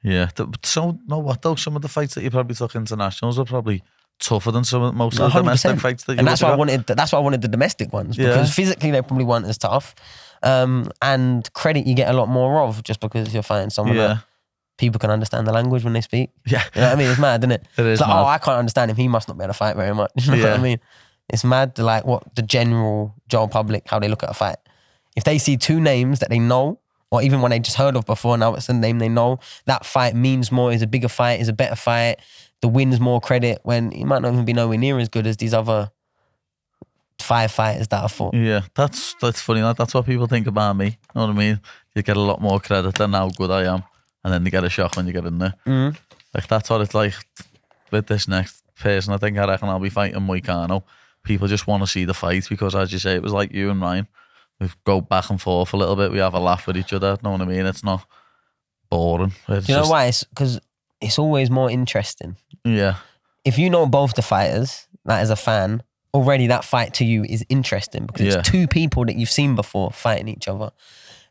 Yeah. So, know what though? Some of the fights that you probably took internationals are probably tougher than most of the domestic fights that you. And that's why I wanted. That's why I wanted the domestic ones, because physically they probably weren't as tough, and credit you get a lot more of, just because you're fighting someone that people can understand the language when they speak. Yeah, you know what I mean? It's mad, isn't it? It's like, mad. I can't understand him. He must not be able to fight very much. You know what I mean? It's mad, like what the general public, how they look at a fight. If they see 2 names that they know or even one they just heard of before, now it's a name they know. That fight means more, is a bigger fight, is a better fight. The win's more credit when he might not even be nowhere near as good as these other 5 fighters that I fought. Yeah, that's funny. That's what people think about me. You know what I mean? You get a lot more credit than how good I am, and then they get a shock when you get in there. Mm. Like, that's what it's like with this next person. I reckon I'll be fighting Moicano. People just want to see the fight because, as you say, it was like you and Ryan. We go back and forth a little bit. We have a laugh with each other. Know what I mean? It's not boring. Do you know why? It's because it's always more interesting. Yeah. If you know both the fighters, like as a fan, already that fight to you is interesting because it's 2 people that you've seen before fighting each other.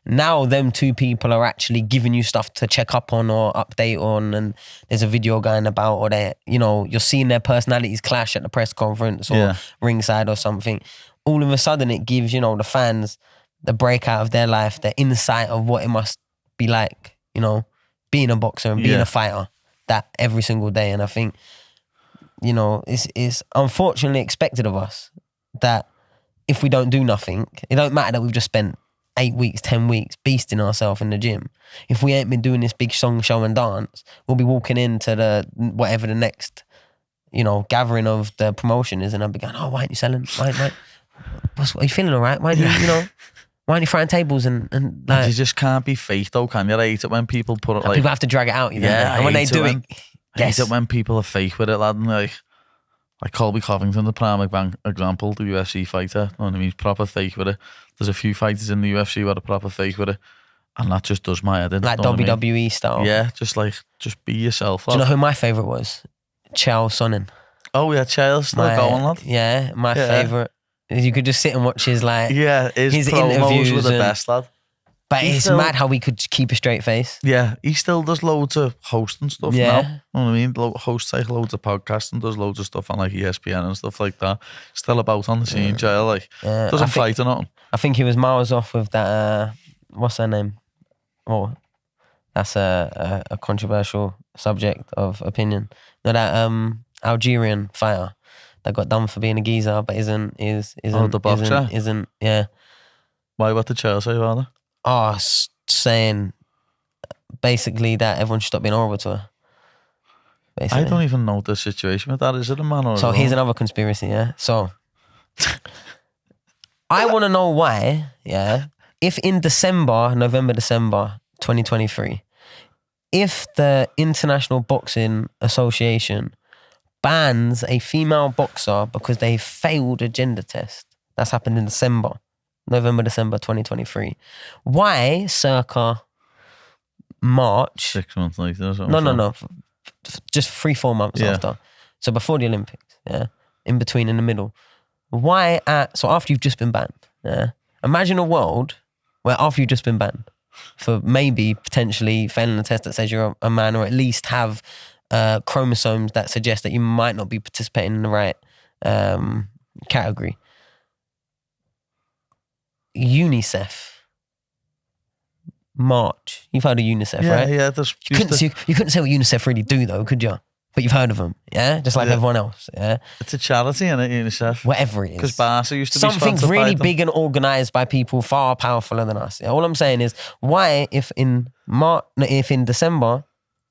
Now them 2 people are actually giving you stuff to check up on or update on, and there's a video going about, or they, you know, you're seeing their personalities clash at the press conference or ringside or something. All of a sudden it gives, you know, the fans the breakout of their life, the insight of what it must be like, you know, being a boxer and being a fighter, that every single day. And I think, you know, it's unfortunately expected of us that if we don't do nothing, it don't matter that we've just spent 8 weeks, 10 weeks beasting ourselves in the gym. If we ain't been doing this big song, show and dance, we'll be walking into the whatever the next, you know, gathering of the promotion is, and I'll be going, oh, why aren't you selling? Why are you feeling all right? Why do you know, why aren't you frying tables and like... You just can't be fake though, can you? I hate it when people put it like... People have to drag it out, you know? And when they do it... I hate it when people are fake with it, lad, and like Colby Covington, the prime example, the UFC fighter, you know what I mean? He's proper fake with it. There's a few fighters in the UFC who are proper fake with it, and that just does my head in. Like WWE style. Yeah, just be yourself, lad. Do you know who my favourite was? Chael Sonnen. Oh yeah, Chael's still going, lad. Yeah, my favourite. You could just sit and watch his his interviews were the best, lad. But it's mad how we could keep a straight face. Yeah, he still does loads of hosting stuff now. You know what I mean? Hosts like loads of podcasts and does loads of stuff on like ESPN and stuff like that. Still about on the scene, Chael. Doesn't fight or nothing. I think he was miles off with that. What's her name? Oh, that's a controversial subject of opinion. No, that Algerian fighter that got done for being a geezer, but isn't the boxer? Isn't Why? What did Chael say about it? Oh, saying basically that everyone should stop being horrible to her. Basically. I don't even know the situation with that. Is it a man or a woman? Here's another conspiracy, So, I want to know why, if in November, December 2023, if the International Boxing Association bans a female boxer because they failed a gender test, that's happened in November, December 2023. Why, circa March... 6 months later or something? No. Just 3-4 months after. So before the Olympics, in between, in the middle. Why so after you've just been banned, imagine a world where after you've just been banned for maybe potentially failing a test that says you're a man, or at least have chromosomes that suggest that you might not be participating in the right category. UNICEF. March. You've heard of UNICEF, right? Yeah. You couldn't say what UNICEF really do though, could you? But you've heard of them, just like everyone else, It's a charity, isn't it, UNICEF? Whatever it is. Because Barca used to be something really big and organised by people far powerfuler than us. All I'm saying is, why if in December,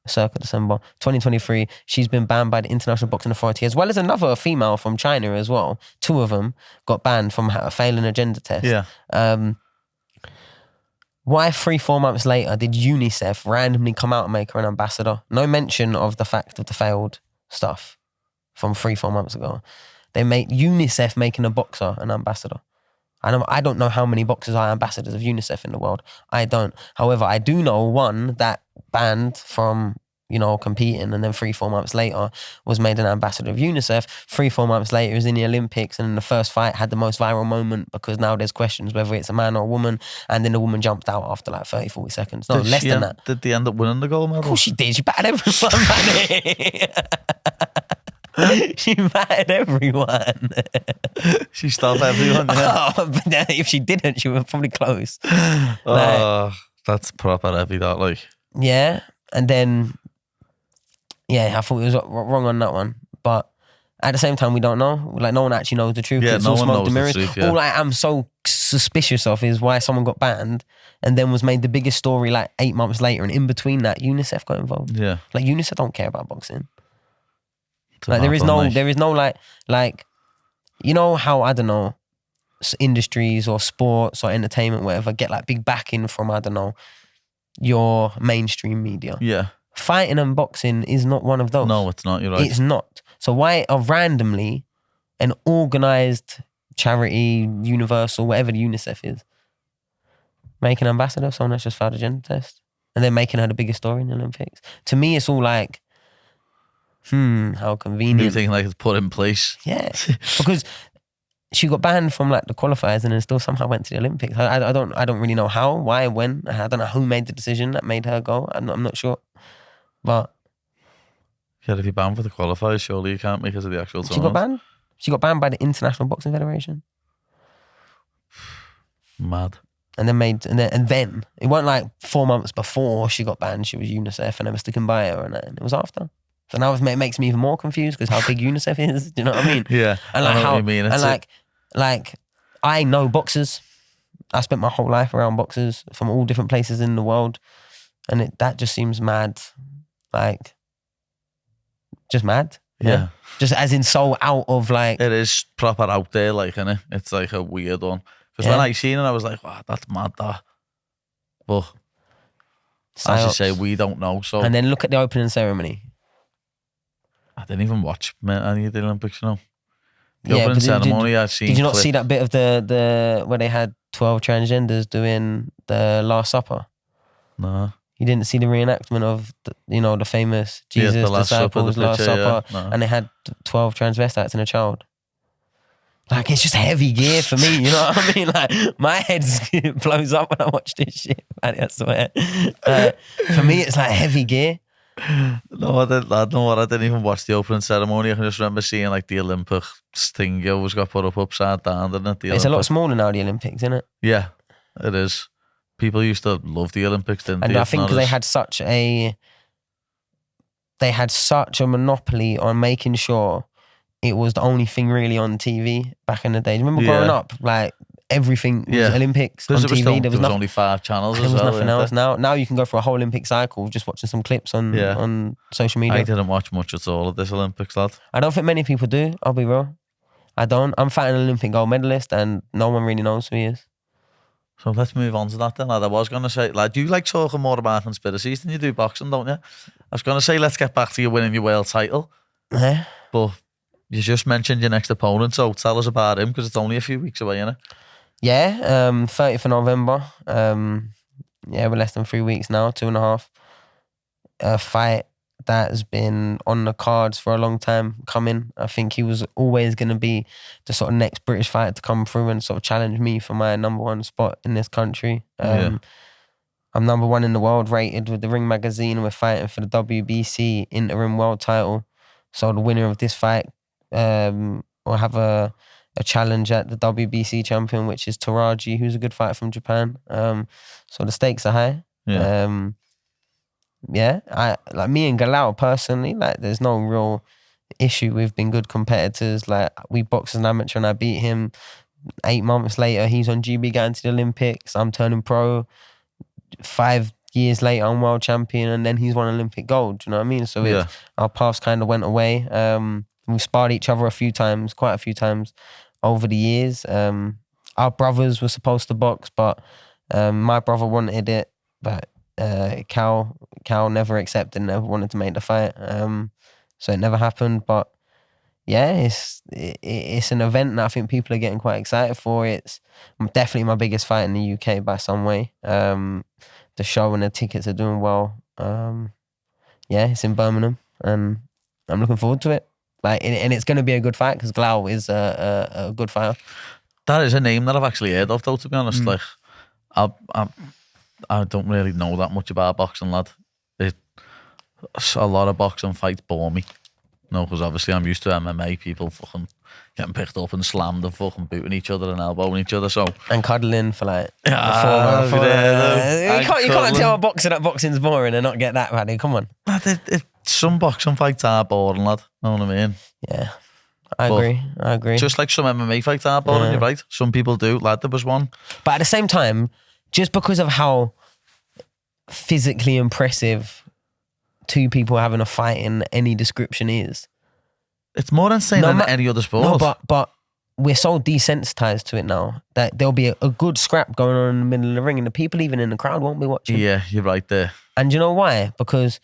circa December 2023, she's been banned by the International Boxing Authority, as well as another female from China as well. 2 of them got banned from failing a gender test. Yeah. Why 3-4 months later did UNICEF randomly come out and make her an ambassador? No mention of the fact of the failed stuff from 3-4 months ago. They made UNICEF making a boxer an ambassador. I don't know how many boxers are ambassadors of UNICEF in the world. I don't. However, I do know one that banned from, competing, and then 3-4 months later was made an ambassador of UNICEF. 3-4 months later is in the Olympics, and in the first fight had the most viral moment because now there's questions whether it's a man or a woman, and then the woman jumped out after like 30-40 seconds. No, less than that. Did they end up winning the gold medal? Of course she did. She battered everyone, man. She battered everyone. She stopped everyone, but if she didn't, she was probably close. That's proper heavy, that, like. Yeah, and then... Yeah, I thought it was wrong on that one. But at the same time, we don't know. Like, no one actually knows the truth. Yeah, It's no all one smoke knows and the mirrors. truth, yeah. All I'm so suspicious of is why someone got banned and then was made the biggest story like 8 months later. And in between that, UNICEF got involved. Yeah. Like, UNICEF don't care about boxing. It's Like, mad, there is no like, you know how, I don't know, industries or sports or entertainment, whatever, get like big backing from, I don't know, your mainstream media. Yeah. Fighting and boxing is not one of those. No, it's not. You're right. It's not. So why are randomly an organised charity, universal, whatever the UNICEF is, making an ambassador of someone that's just failed a gender test and then making her the biggest story in the Olympics? To me, it's all like, how convenient. You think like it's put in place? Yeah, because she got banned from like the qualifiers and then still somehow went to the Olympics. I don't really know how, why, when. I don't know who made the decision that made her go. I'm not sure. But yeah, if you're banned for the qualifiers, surely you can't because of the actual she got banned. She got banned by the International Boxing Federation. Mad. And then it wasn't like 4 months before she got banned. She was UNICEF and they were sticking by her, and it was after. So now it makes me even more confused because how big UNICEF is. Do you know what I mean? Yeah. And like I know what you mean. and like I know boxers. I spent my whole life around boxers from all different places in the world, and that just seems mad. Like, just mad. Yeah. Just as in so out of like. It is proper out there, like, innit? It's like a weird one. Because when I seen it, I was like, wow, that's mad, that. But as you say, we don't know. So. And then look at the opening ceremony. I didn't even watch any of the Olympics, you know. The opening ceremony, I've seen. Did you not see that bit of the where they had 12 transgenders doing the Last Supper? No. You didn't see the reenactment of the famous Jesus the Last disciples, Supper, Last Supper, yeah. No. and they had 12 transvestites and a child. Like, it's just heavy gear for me, you know what I mean? Like, my head blows up when I watch this shit, man, I swear. For me, it's like heavy gear. No, I didn't even watch the opening ceremony. I can just remember seeing like the Olympic thing always got put up upside down, didn't it? It's a lot smaller now, the Olympics, isn't it? Yeah, it is. People used to love the Olympics, didn't they? And I think because they had such a monopoly on making sure it was the only thing really on TV back in the day. Remember growing up, like everything was Olympics on TV. There was only 5 channels. There was nothing else. Now you can go for a whole Olympic cycle just watching some clips on social media. I didn't watch much at all of this Olympics, lad. I don't think many people do. I'll be real. I don't. I'm fighting an Olympic gold medalist, and no one really knows who he is. So let's move on to that then, lad. I was going to say, like, do you like talking more about conspiracies than you do boxing, don't you? I was going to say, let's get back to you winning your world title. Yeah. But you just mentioned your next opponent, so tell us about him, because it's only a few weeks away, isn't it? Yeah, 30th of November. We're less than 3 weeks now, 2.5. A fight that has been on the cards for a long time coming. I think he was always going to be the sort of next British fighter to come through and sort of challenge me for my number 1 spot in this country. I'm number 1 in the world rated with the Ring magazine. We're fighting for the WBC interim world title. So the winner of this fight will have a challenge at the WBC champion, which is Taraji, who's a good fighter from Japan. So the stakes are high. I like me and Galal personally, like there's no real issue. We've been good competitors. Like we boxed as an amateur and I beat him. 8 months later, he's on GB going to the Olympics. I'm turning pro. 5 years later, I'm world champion, and then he's won Olympic gold. Do you know what I mean? So our paths kind of went away. We've sparred each other quite a few times over the years. Our brothers were supposed to box, but my brother wanted it, but Cal never accepted, never wanted to make the fight. So it never happened. But yeah, it's an event that I think people are getting quite excited for. It's definitely my biggest fight in the UK by some way. The show and the tickets are doing well. It's in Birmingham, and I'm looking forward to it. And it's going to be a good fight because Glau is a good fighter. That is a name that I've actually heard of, though, to be honest. Like, I don't really know that much about boxing, lad. A lot of boxing fights bore me. No, because obviously I'm used to MMA, people fucking getting picked up and slammed and fucking booting each other and elbowing each other. So and cuddling for like. You can't tell boxing's boring and not get that, Paddy. Come on. Some boxing fights are boring, lad. Know what I mean? Yeah. I agree. Just like some MMA fights are boring, you're right. Some people do. Like there was one. But at the same time, just because of how physically impressive two people having a fight in any description is, it's more insane than any other sport. No, but we're so desensitized to it now that there'll be a good scrap going on in the middle of the ring and the people even in the crowd won't be watching. Yeah, you're right there. And you know why? Because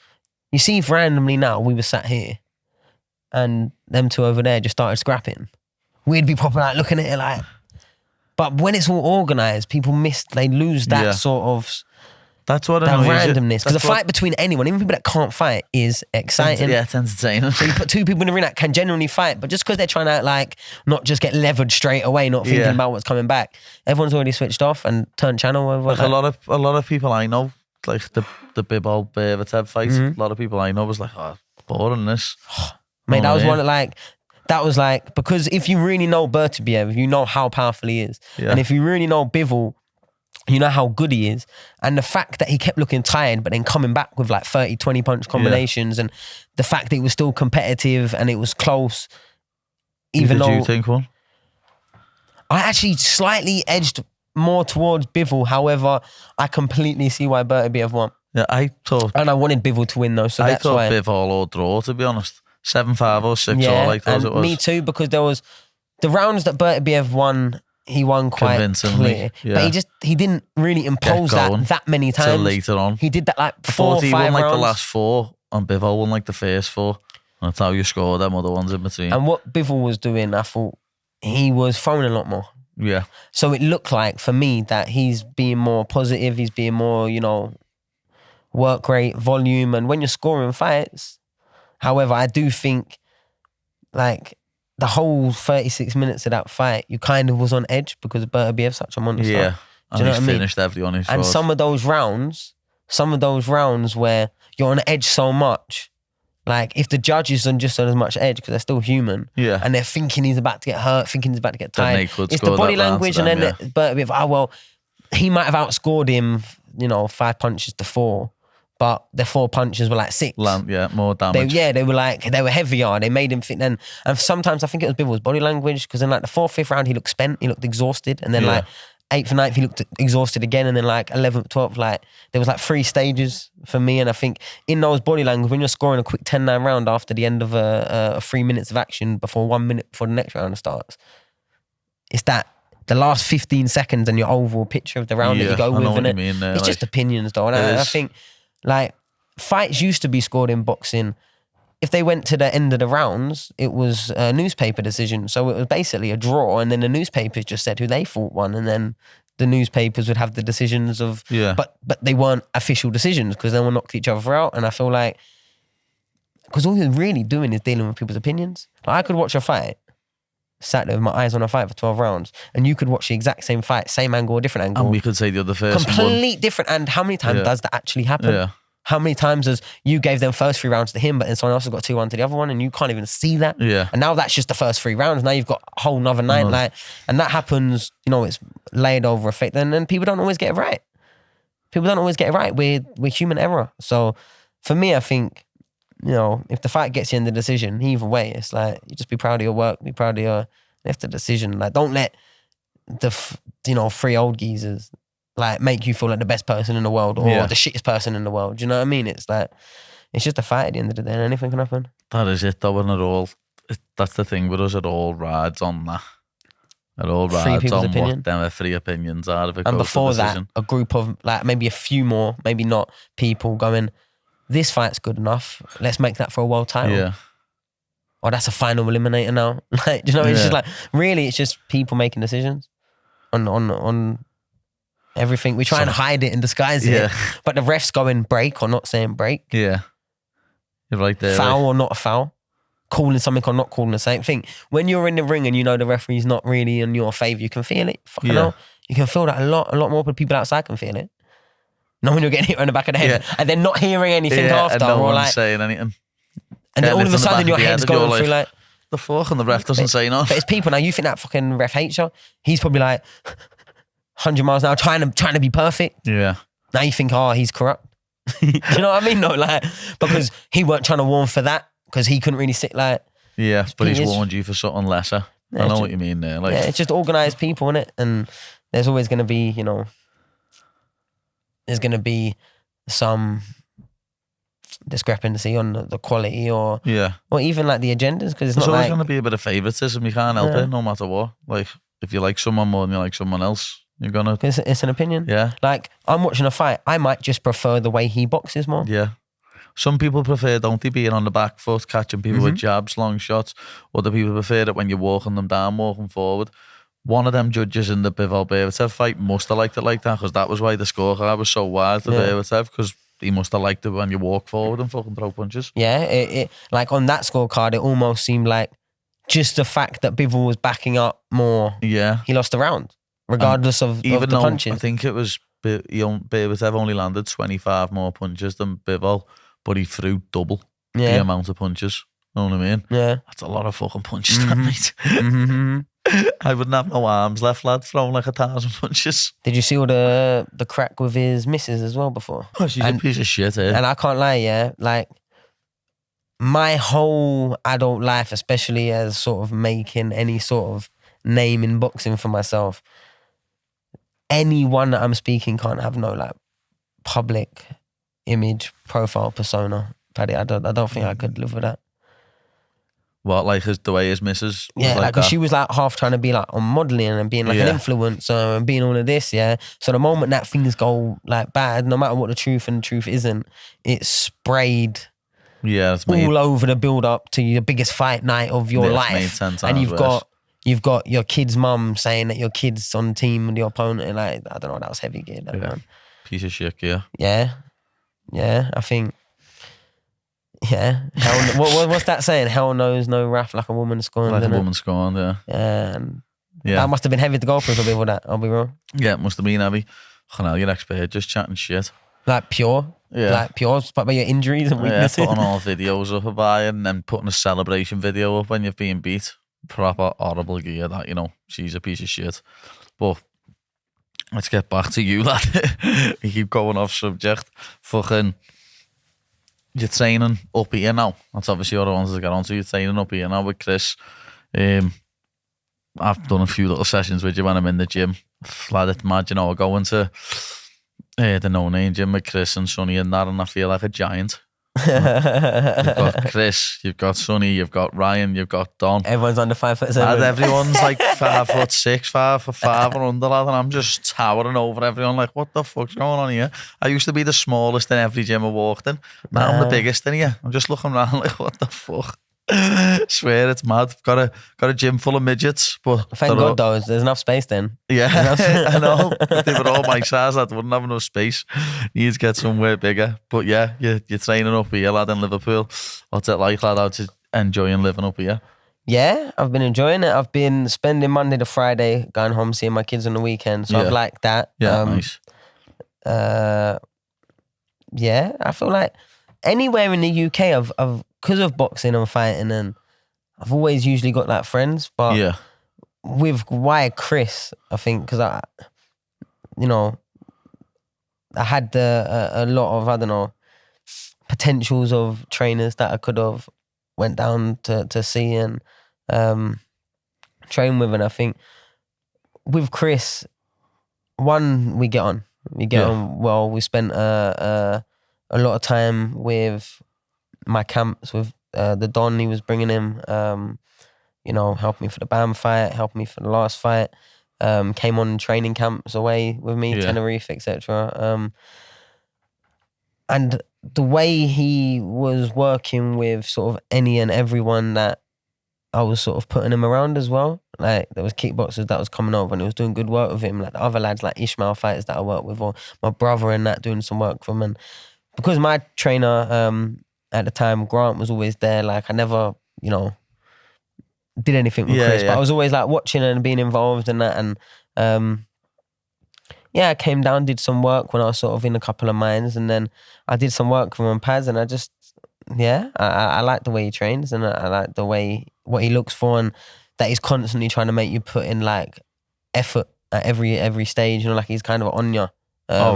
you see if randomly now we were sat here and them two over there just started scrapping, we'd be proper like looking at it like, but when it's all organised, people they lose that sort of... That's what that randomness. Because a fight between anyone, even people that can't fight, is exciting. Yeah, it's entertaining. So you put two people in the ring that can genuinely fight, but just because they're trying to like not just get levered straight away, not thinking about what's coming back, everyone's already switched off and turned channel over. Like a lot of people I know, like the Bibol Berbatov fight, a lot of people I know was like, oh, boring this. Mate, that was one that was like, because if you really know Berbatov, you know how powerful he is. Yeah. And if you really know Bivol, you know how good he is. And the fact that he kept looking tired, but then coming back with like 30, 20 punch combinations, and the fact that it was still competitive and it was close. Even though... Did you think one? I actually slightly edged more towards Bivol. However, I completely see why Berbatov won. Yeah, I thought... And I wanted Bivol to win though, so that's why. I thought Bivol or draw, to be honest. 7-5 or 6-all, like those it was. Me too, because there was... The rounds that Berbatov won... He won quite clear, but he didn't really impose that many times. Till later on, he did that like 4 or 5 rounds. He won like the last 4, and Bivol won like the first 4. And that's how you score them other ones in between. And what Bivol was doing, I thought he was throwing a lot more. Yeah. So it looked like for me that he's being more positive. He's being more, work rate, volume, and when you're scoring fights. However, I do think like. The whole 36 minutes of that fight, you kind of was on edge because Berbatov such a monster. Yeah, and he's finished everyone he And some of those rounds where you're on edge so much, like if the judge is on just as much edge because they're still human, and they're thinking he's about to get hurt, thinking he's about to get tired. It's the body language, and then Berbatov, he might have outscored him, 5 punches to 4. But their 4 punches were like 6. More damage. They were heavier. They made him fit then. And sometimes I think it was Bivol's body language, because in like the 4th, 5th round, he looked spent, he looked exhausted. And then like 8th and 9th, he looked exhausted again. And then like 11th, 12th, like there was like 3 stages for me. And I think in those body language, when you're scoring a quick 10-9 round after the end of a 3 minutes of action before 1 minute before the next round starts, it's that the last 15 seconds and your overall picture of the round that you go with. And it's just opinions though. And I think... Like, fights used to be scored in boxing. If they went to the end of the rounds, it was a newspaper decision. So it was basically a draw, and then the newspapers just said who they thought won, and then the newspapers would have the decisions of... But they weren't official decisions because they would knock each other out. And I feel like... Because all you're really doing is dealing with people's opinions. Like, I could watch a fight, sat there with my eyes on a fight for 12 rounds, and you could watch the exact same fight, same angle or different angle. And we could say the other first complete different. And how many times does that actually happen? Yeah. How many times has you gave them first 3 rounds to him, but then someone else has got 2-1 to the other one, and you can't even see that? Yeah. And now that's just the first 3 rounds. Now you've got a whole nother night. Like, and that happens, it's layered over effect. And then people don't always get it right. We're human error. So for me, I think, if the fight gets you in the decision, either way, it's like, you just be proud of your work, be proud of the decision. Like, don't let the 3 old geezers like make you feel like the best person in the world or the shittest person in the world. Do you know what I mean? It's like, it's just a fight at the end of the day, and anything can happen. That is it though, and that's the thing with us, it all rides on that. It all rides on opinion. What them 3 opinions are. And before that, a group of like maybe a few more, maybe not, people going, this fight's good enough, let's make that for a world title. Yeah. Or that's a final eliminator now. Like, do you know, it's just like, really, it's just people making decisions on everything. We try and hide it and disguise it, but the ref's going break or not saying break. Yeah. You're right there. Foul or not a foul. Calling something or not calling the same thing. When you're in the ring and you know the referee's not really in your favour, you can feel it. Fucking hell. You can feel that a lot more, but people outside can feel it. Not when you're getting hit on the back of the head and then not hearing anything after, and no or one's like saying anything. And then all of a sudden your head's going through like the fuck, and the ref doesn't say nothing. But it's people now. You think that fucking ref hates you? He's probably like 100 miles an hour trying to be perfect. Yeah. Now you think, he's corrupt. Do you know what I mean? No, like, because he weren't trying to warn for that, because he couldn't really sit like. Yeah, but he's warned you for something lesser. I know what you mean there. Like, it's just organised people, innit? And there's always going to be, there's going to be some discrepancy on the quality or even like the agendas, because there's always going to be a bit of favouritism. You can't help it, no matter what. Like, if you like someone more than you like someone else, you're gonna. It's an opinion. Yeah. Like, I'm watching a fight, I might just prefer the way he boxes more. Yeah. Some people prefer, don't they, being on the back foot, catching people with jabs, long shots. Other people prefer it when you're walking them down, walking forward. One of them judges in the Bivol-Berbatov fight must have liked it like that, because that was why the scorecard was so wide to Berbatov, because he must have liked it when you walk forward and fucking throw punches. Yeah, it like on that scorecard, it almost seemed like just the fact that Bivol was backing up more, he lost the round, regardless of the punches. I think it was Berbatov only landed 25 more punches than Bivol, but he threw double the amount of punches. Know what I mean? Yeah. That's a lot of fucking punches, that, mate. I wouldn't have no arms left, lad, throwing like 1,000 punches. Did you see all the crack with his missus as well before? Oh, she's a piece of shit, eh? And I can't lie, like, my whole adult life, especially as sort of making any sort of name in boxing for myself, anyone that I'm speaking can't have no, like, public image, profile, persona. Paddy, I don't think I could live with that. What, like the way his missus was like because she was like half trying to be like on modelling and being like an influencer and being all of this, So the moment that things go like bad, no matter what the truth and the truth isn't, it's sprayed all over the build up to your biggest fight night of your life. Made 10 times and worse. you've got your kid's mum saying that your kid's on team with your opponent, and like, I don't know, that was heavy gear. Man. Piece of shit, yeah. Yeah, I think. Yeah. What's that saying? Hell knows no wrath like a woman scorned. Like a woman scorned, That must have been heavy to go through for people, that, I'll be wrong. Yeah, it must have been heavy. You're expert, just chatting shit. Like pure? Yeah. Like pure, by your injuries and weaknesses? Yeah, putting all videos up about it and then putting a celebration video up when you've been beat. Proper horrible gear that, she's a piece of shit. But let's get back to you, lad. We keep going off subject. Fucking... You're training up here now. That's obviously what I wanted to get onto. You're training up here now with Chris. I've done a few little sessions with you when I'm in the gym. Lad, it's mad, we're going to the no-name gym with Chris and Sonny and that, and I feel like a giant. You've got Chris, you've got Sonny, you've got Ryan, you've got Don. Everyone's under 5'7". Lad, everyone's like 5'6", 5'5" or under, lad, and I'm just towering over everyone like, what the fuck's going on here? I used to be the smallest in every gym I walked in. Now I'm the biggest in here. I'm just looking around like, what the fuck? Swear, it's mad. Got a gym full of midgets, but thank God though, there's enough space then. Yeah, I know. If they were all my size, I wouldn't have enough space. Need to get somewhere bigger. But yeah, you're training up here, lad, in Liverpool. What's it like, lad? How's it enjoying living up here? Yeah, I've been enjoying it. I've been spending Monday to Friday going home seeing my kids on the weekend, so I've liked that. Yeah, nice. Yeah, I feel like anywhere in the UK, I've because of boxing and fighting, and I've always usually got like friends, but with Chris, I think, because I had a lot of, I don't know, potentials of trainers that I could have went down to see and train with, and I think with Chris, we get on well. We spent a lot of time with my camps with the Don. He was bringing him, helped me for the BAM fight, helped me for the last fight, came on training camps away with me, Tenerife, etc. And the way he was working with sort of any and everyone that I was sort of putting him around as well. Like, there was kickboxers that was coming over and he was doing good work with him. Like the other lads, like Ishmael fighters that I worked with, or my brother and that, doing some work for him. And because my trainer at the time, Grant, was always there, like I never, did anything with Chris, but I was always like watching and being involved in that. And I came down, did some work when I was sort of in a couple of minds, and then I did some work for him on pads, and I just, I like the way he trains, and I like the way, what he looks for, and that he's constantly trying to make you put in like effort at every stage, like he's kind of on you.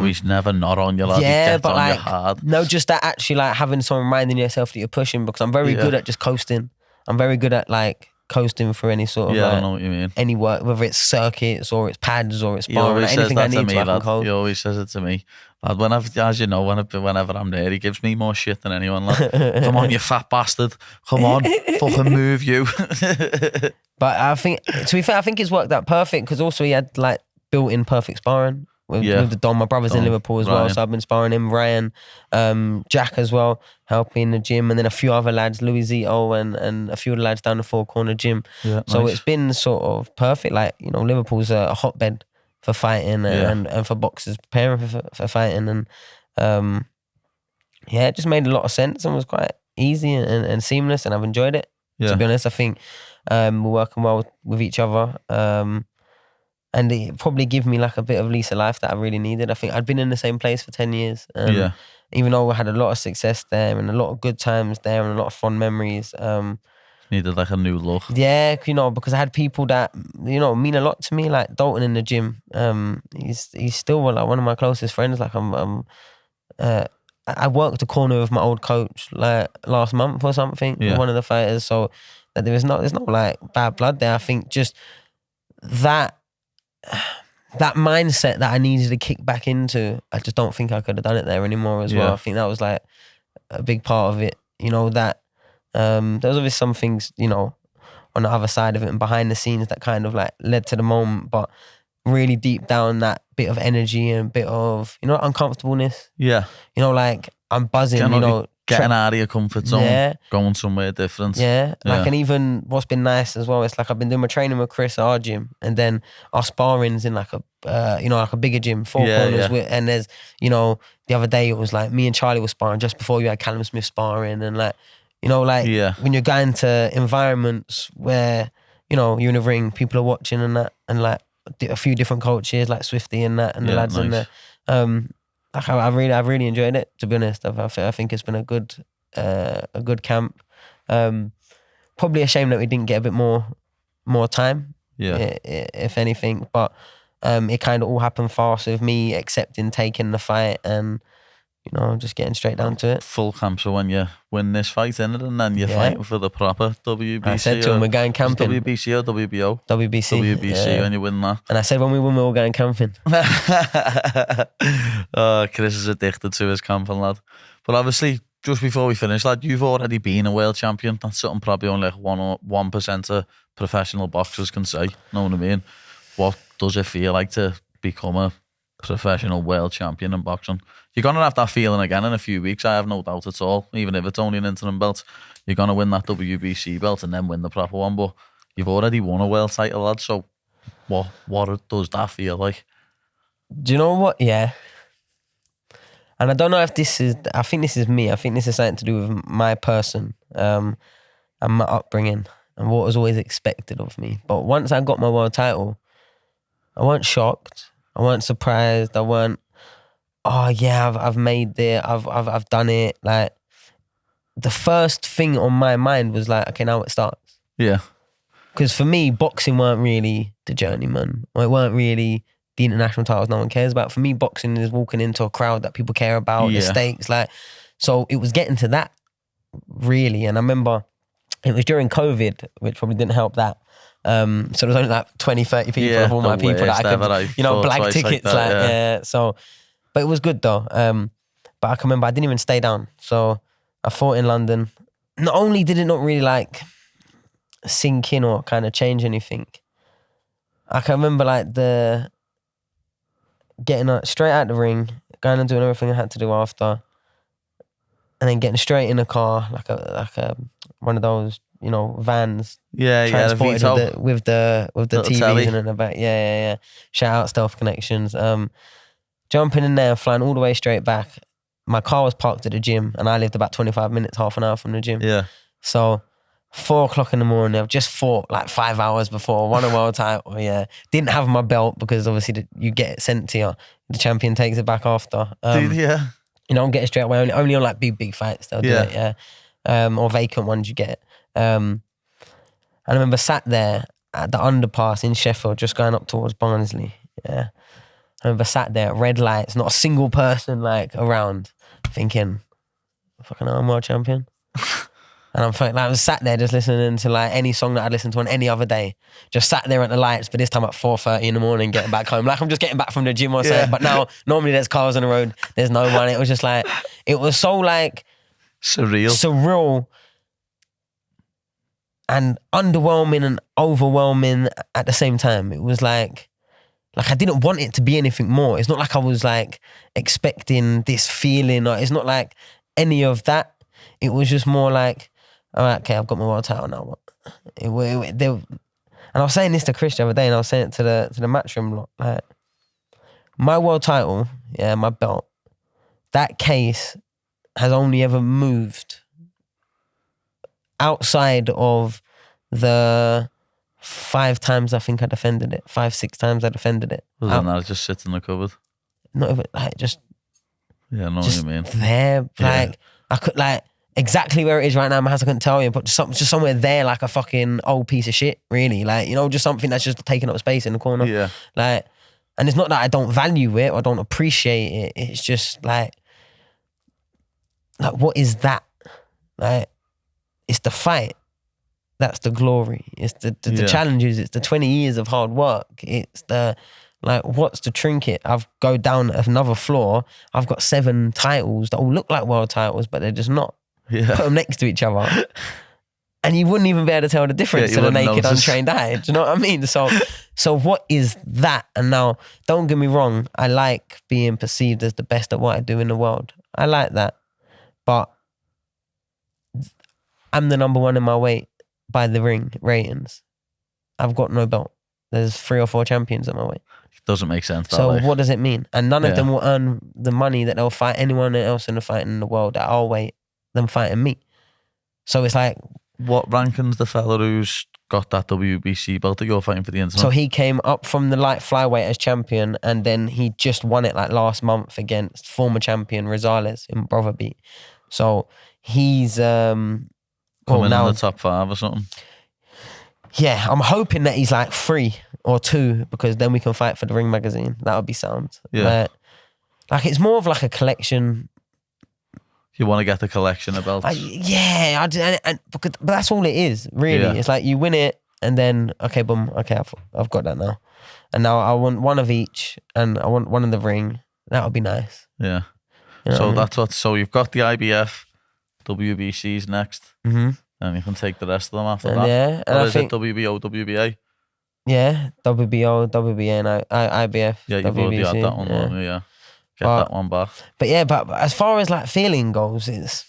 He's never not on you, lad. Yeah, he but on like, you hard. no, just that actually like having someone reminding yourself that you're pushing, because I'm very good at just coasting. I'm very good at like coasting through any sort of I like, know what you mean. any work, whether it's circuits or it's pads or it's sparring, like, says anything that I need to me, I can coast. He always says it to me. Lad, as you know, whenever I'm there, he gives me more shit than anyone, lad. Come on, you fat bastard. Come on, fucking move you. But I think, to be fair, I think it's worked out perfect because also he had like built-in perfect sparring with the Don. My brother's in Liverpool as well, so I've been sparring him, Ryan, Jack as well, helping the gym, and then a few other lads, Louis Zito and a few of the lads down the Four Corner gym. Yeah, so nice. It's been sort of perfect. Like, you know, Liverpool's a hotbed for fighting and for boxers preparing for fighting, and it just made a lot of sense and was quite easy and seamless, and I've enjoyed it. To be honest, I think we're working well with each other. And it probably gave me like a bit of lease of life that I really needed. I think I'd been in the same place for 10 years. Even though I had a lot of success there and a lot of good times there and a lot of fond memories. Needed like a new look. Yeah, you know, because I had people that, you know, mean a lot to me, like Dalton in the gym. He's still like one of my closest friends. Like I worked the corner with my old coach like last month or something, with one of the fighters. So that there's no like bad blood there. I think just that mindset that I needed to kick back into, I just don't think I could have done it there anymore as well. I think that was like a big part of it, you know, that there's obviously some things, you know, on the other side of it and behind the scenes that kind of like led to the moment, but really deep down that bit of energy and a bit of, you know, uncomfortableness. Yeah. You know, like I'm buzzing, you know. Getting out of your comfort zone, going somewhere different. Yeah. Like, and even what's been nice as well, it's like I've been doing my training with Chris at our gym, and then our sparring's in like a, you know, like a bigger gym, Four Corners. And there's, you know, the other day it was like me and Charlie were sparring just before you had Callum Smith sparring, and like, you know, like when you're going to environments where, you know, you're in a ring, people are watching and that, and like a few different coaches like Swifty and that, and the lads in there. Like I really enjoyed it, to be honest. I think it's been a good camp. Probably a shame that we didn't get a bit more time, if anything. But it kind of all happened fast with me accepting taking the fight and, you know, just getting straight down to it. Full camp, so when you win this fight in it and then you're fighting for the proper WBC. I said to him, we're going camping. WBC or WBO? WBC. WBC, when you win that. And I said, when we win, we're all going camping. Chris is addicted to his camping, lad. But obviously, just before we finish, lad, you've already been a world champion. That's something probably only like 1% of professional boxers can say. Know what I mean? What does it feel like to become a professional world champion in boxing? You're going to have that feeling again in a few weeks, I have no doubt at all. Even if it's only an interim belt, you're going to win that WBC belt and then win the proper one. But you've already won a world title, lad. So what does that feel like? Do you know what? Yeah. And I don't know if I think this is me. I think this is something to do with my person and my upbringing and what was always expected of me. But once I got my world title, I weren't shocked. I weren't surprised. I weren't, oh yeah, I've made it. I've done it. Like, the first thing on my mind was like, okay, now it starts. Yeah. Because for me, boxing weren't really the journeyman. Or it weren't really the international titles no one cares about. For me, boxing is walking into a crowd that people care about, the stakes. Like, so it was getting to that, really. And I remember it was during COVID, which probably didn't help that. So there was only like 20, 30 people of all my people that I could, you know, blag tickets. Like that, so, but it was good though. But I can remember I didn't even stay down. So I fought in London. Not only did it not really like sink in or kind of change anything, I can remember like getting straight out the ring, going and doing everything I had to do after, and then getting straight in a car, like a one of those, you know, vans. Transported with the TVs in the back. Yeah. Shout out Stealth Connections. Jumping in there and flying all the way straight back. My car was parked at the gym and I lived about 25 minutes, half an hour from the gym. Yeah. So 4 o'clock in the morning, I've just fought like 5 hours before, won a world title. Yeah. Didn't have my belt because obviously you get it sent to you. The champion takes it back after. You don't get it straight away. Only on like big fights they'll do it. Yeah. Or vacant ones you get it. And I remember sat there at the underpass in Sheffield, just going up towards Barnsley. Yeah. I remember sat there at red lights, not a single person like around, thinking, fucking hell, I'm world champion. And I was sat there just listening to like any song that I'd listened to on any other day. Just sat there at the lights, but this time at 4:30 in the morning, getting back home. Like I'm just getting back from the gym or something. But now, normally there's cars on the road. There's no one. It was just like, it was so like... Surreal. And underwhelming and overwhelming at the same time. It was like I didn't want it to be anything more. It's not like I was like expecting this feeling, or it's not like any of that. It was just more like, all right, okay, I've got my world title now. What? And I was saying this to Chris the other day, and I was saying it to the Matchroom lot. Like, my world title, my belt, that case has only ever moved outside of the 5 times I think I defended it. 5-6 times I defended it. Wasn't that just sits in the cupboard? Not even like just. Yeah, I know what you mean. There, like I could like exactly where it is right now. My house I couldn't tell you, but just somewhere there, like a fucking old piece of shit. Really, like just something that's just taking up space in the corner. Yeah, like, and it's not that I don't value it or don't appreciate it. It's just like what is that? Like, it's the fight. That's the glory. It's the challenges. It's the 20 years of hard work. It's the, like, what's the trinket? I've go down another floor. I've got 7 titles that all look like world titles, but they're just not. Yeah. Put them next to each other. And you wouldn't even be able to tell the difference to the naked, untrained eye. Do you know what I mean? So what is that? And now, don't get me wrong. I like being perceived as the best at what I do in the world. I like that. But I'm the number 1 in my weight by the ring ratings. I've got no belt. There's 3 or 4 champions at my weight. It doesn't make sense. So what does it mean? And none of them will earn the money that they'll fight anyone else in the fight in the world at our weight than fighting me. So it's like... What ranking's the fella who's got that WBC belt that you're fighting for the internet? So he came up from the light flyweight as champion, and then he just won it like last month against former champion Rosales in Brother Beat. So he's... coming in the top 5 or something. Yeah, I'm hoping that he's like 3 or 2, because then we can fight for the Ring magazine. That would be sound. Yeah. Like it's more of like a collection. You want to get the collection of belts? But that's all it is, really. Yeah. It's like you win it, and then okay, boom, okay, I've got that now, and now I want 1 of each, and I want 1 of the Ring. That would be nice. Yeah. So that's what. So you've got the IBF, WBC's next, and you can take the rest of them after that. Yeah, and I think it WBO, WBA. Yeah, WBO, WBA, and IBF. Yeah, you've already had that one. Yeah. Get that one back. But yeah, but as far as like feeling goes, it's,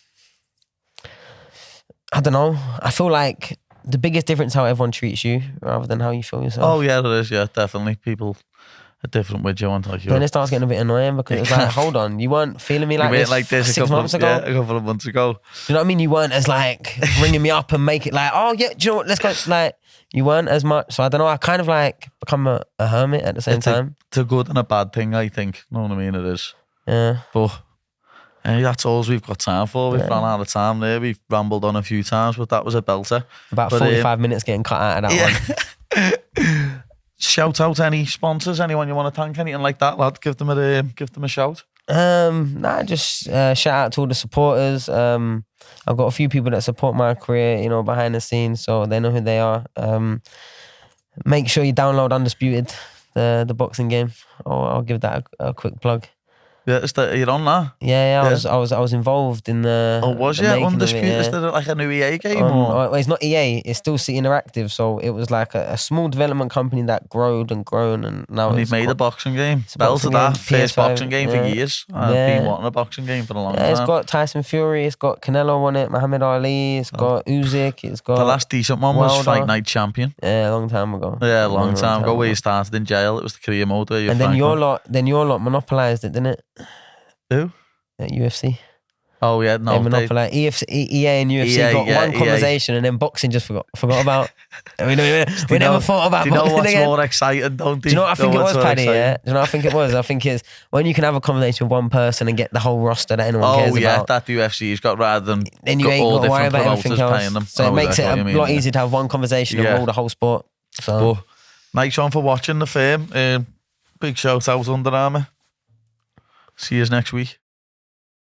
I don't know. I feel like the biggest difference is how everyone treats you rather than how you feel yourself. Oh yeah, it is. Yeah, definitely. People are different with you. Then it starts getting a bit annoying because it's like, hold on, you weren't feeling me like this 6 months ago? Yeah, a couple of months ago. Do you know what I mean? You weren't as like ringing me up and make it like, oh yeah, do you know what? Let's go. Like, you weren't as much. So I don't know. I kind of like become a hermit at the same time. It's a good and a bad thing, I think. You know what I mean? It is. Yeah. But that's all we've got time for. We've run out of time there. We've rambled on a few times, but that was a belter. About 45 minutes getting cut out of that one. Shout out any sponsors, anyone you want to thank, anything like that, lad. Give them a shout. Just shout out to all the supporters. I've got a few people that support my career, behind the scenes, so they know who they are. Make sure you download Undisputed, the boxing game. I'll give that a quick plug. Yeah, you're on that? Yeah. I was involved in the. Oh, was you? Undisputed? Is there like a new EA game? Well, it's not EA. It's still City Interactive. So it was like a small development company that grown, and now and he's made a boxing game. Belted that first boxing game for years. I've been wanting a boxing game for a long time. It's got Tyson Fury. It's got Canelo on it. Muhammad Ali. It's got Usyk. It's got the last decent one was Fight Night Champion. Yeah, a long time ago. Yeah, a long time ago. Where you started in jail. It was the career mode. And then your lot monopolised it, didn't it? Who? At UFC. Oh yeah, no. EA and UFC got one conversation, and then boxing just forgot about. We never thought about. Do you know what's more exciting? Don't do you know what I think it was, Paddy? Yeah. Do you know what I think it was? I think it's when you can have a conversation with one person and get the whole roster that anyone cares about. Oh yeah, that UFC's got rather than then you ain't got to worry about anything else. Paying them. So it makes it a lot easier to have one conversation and roll the whole sport. So thanks on for watching the film. Big shout out Under Armour. See you next week.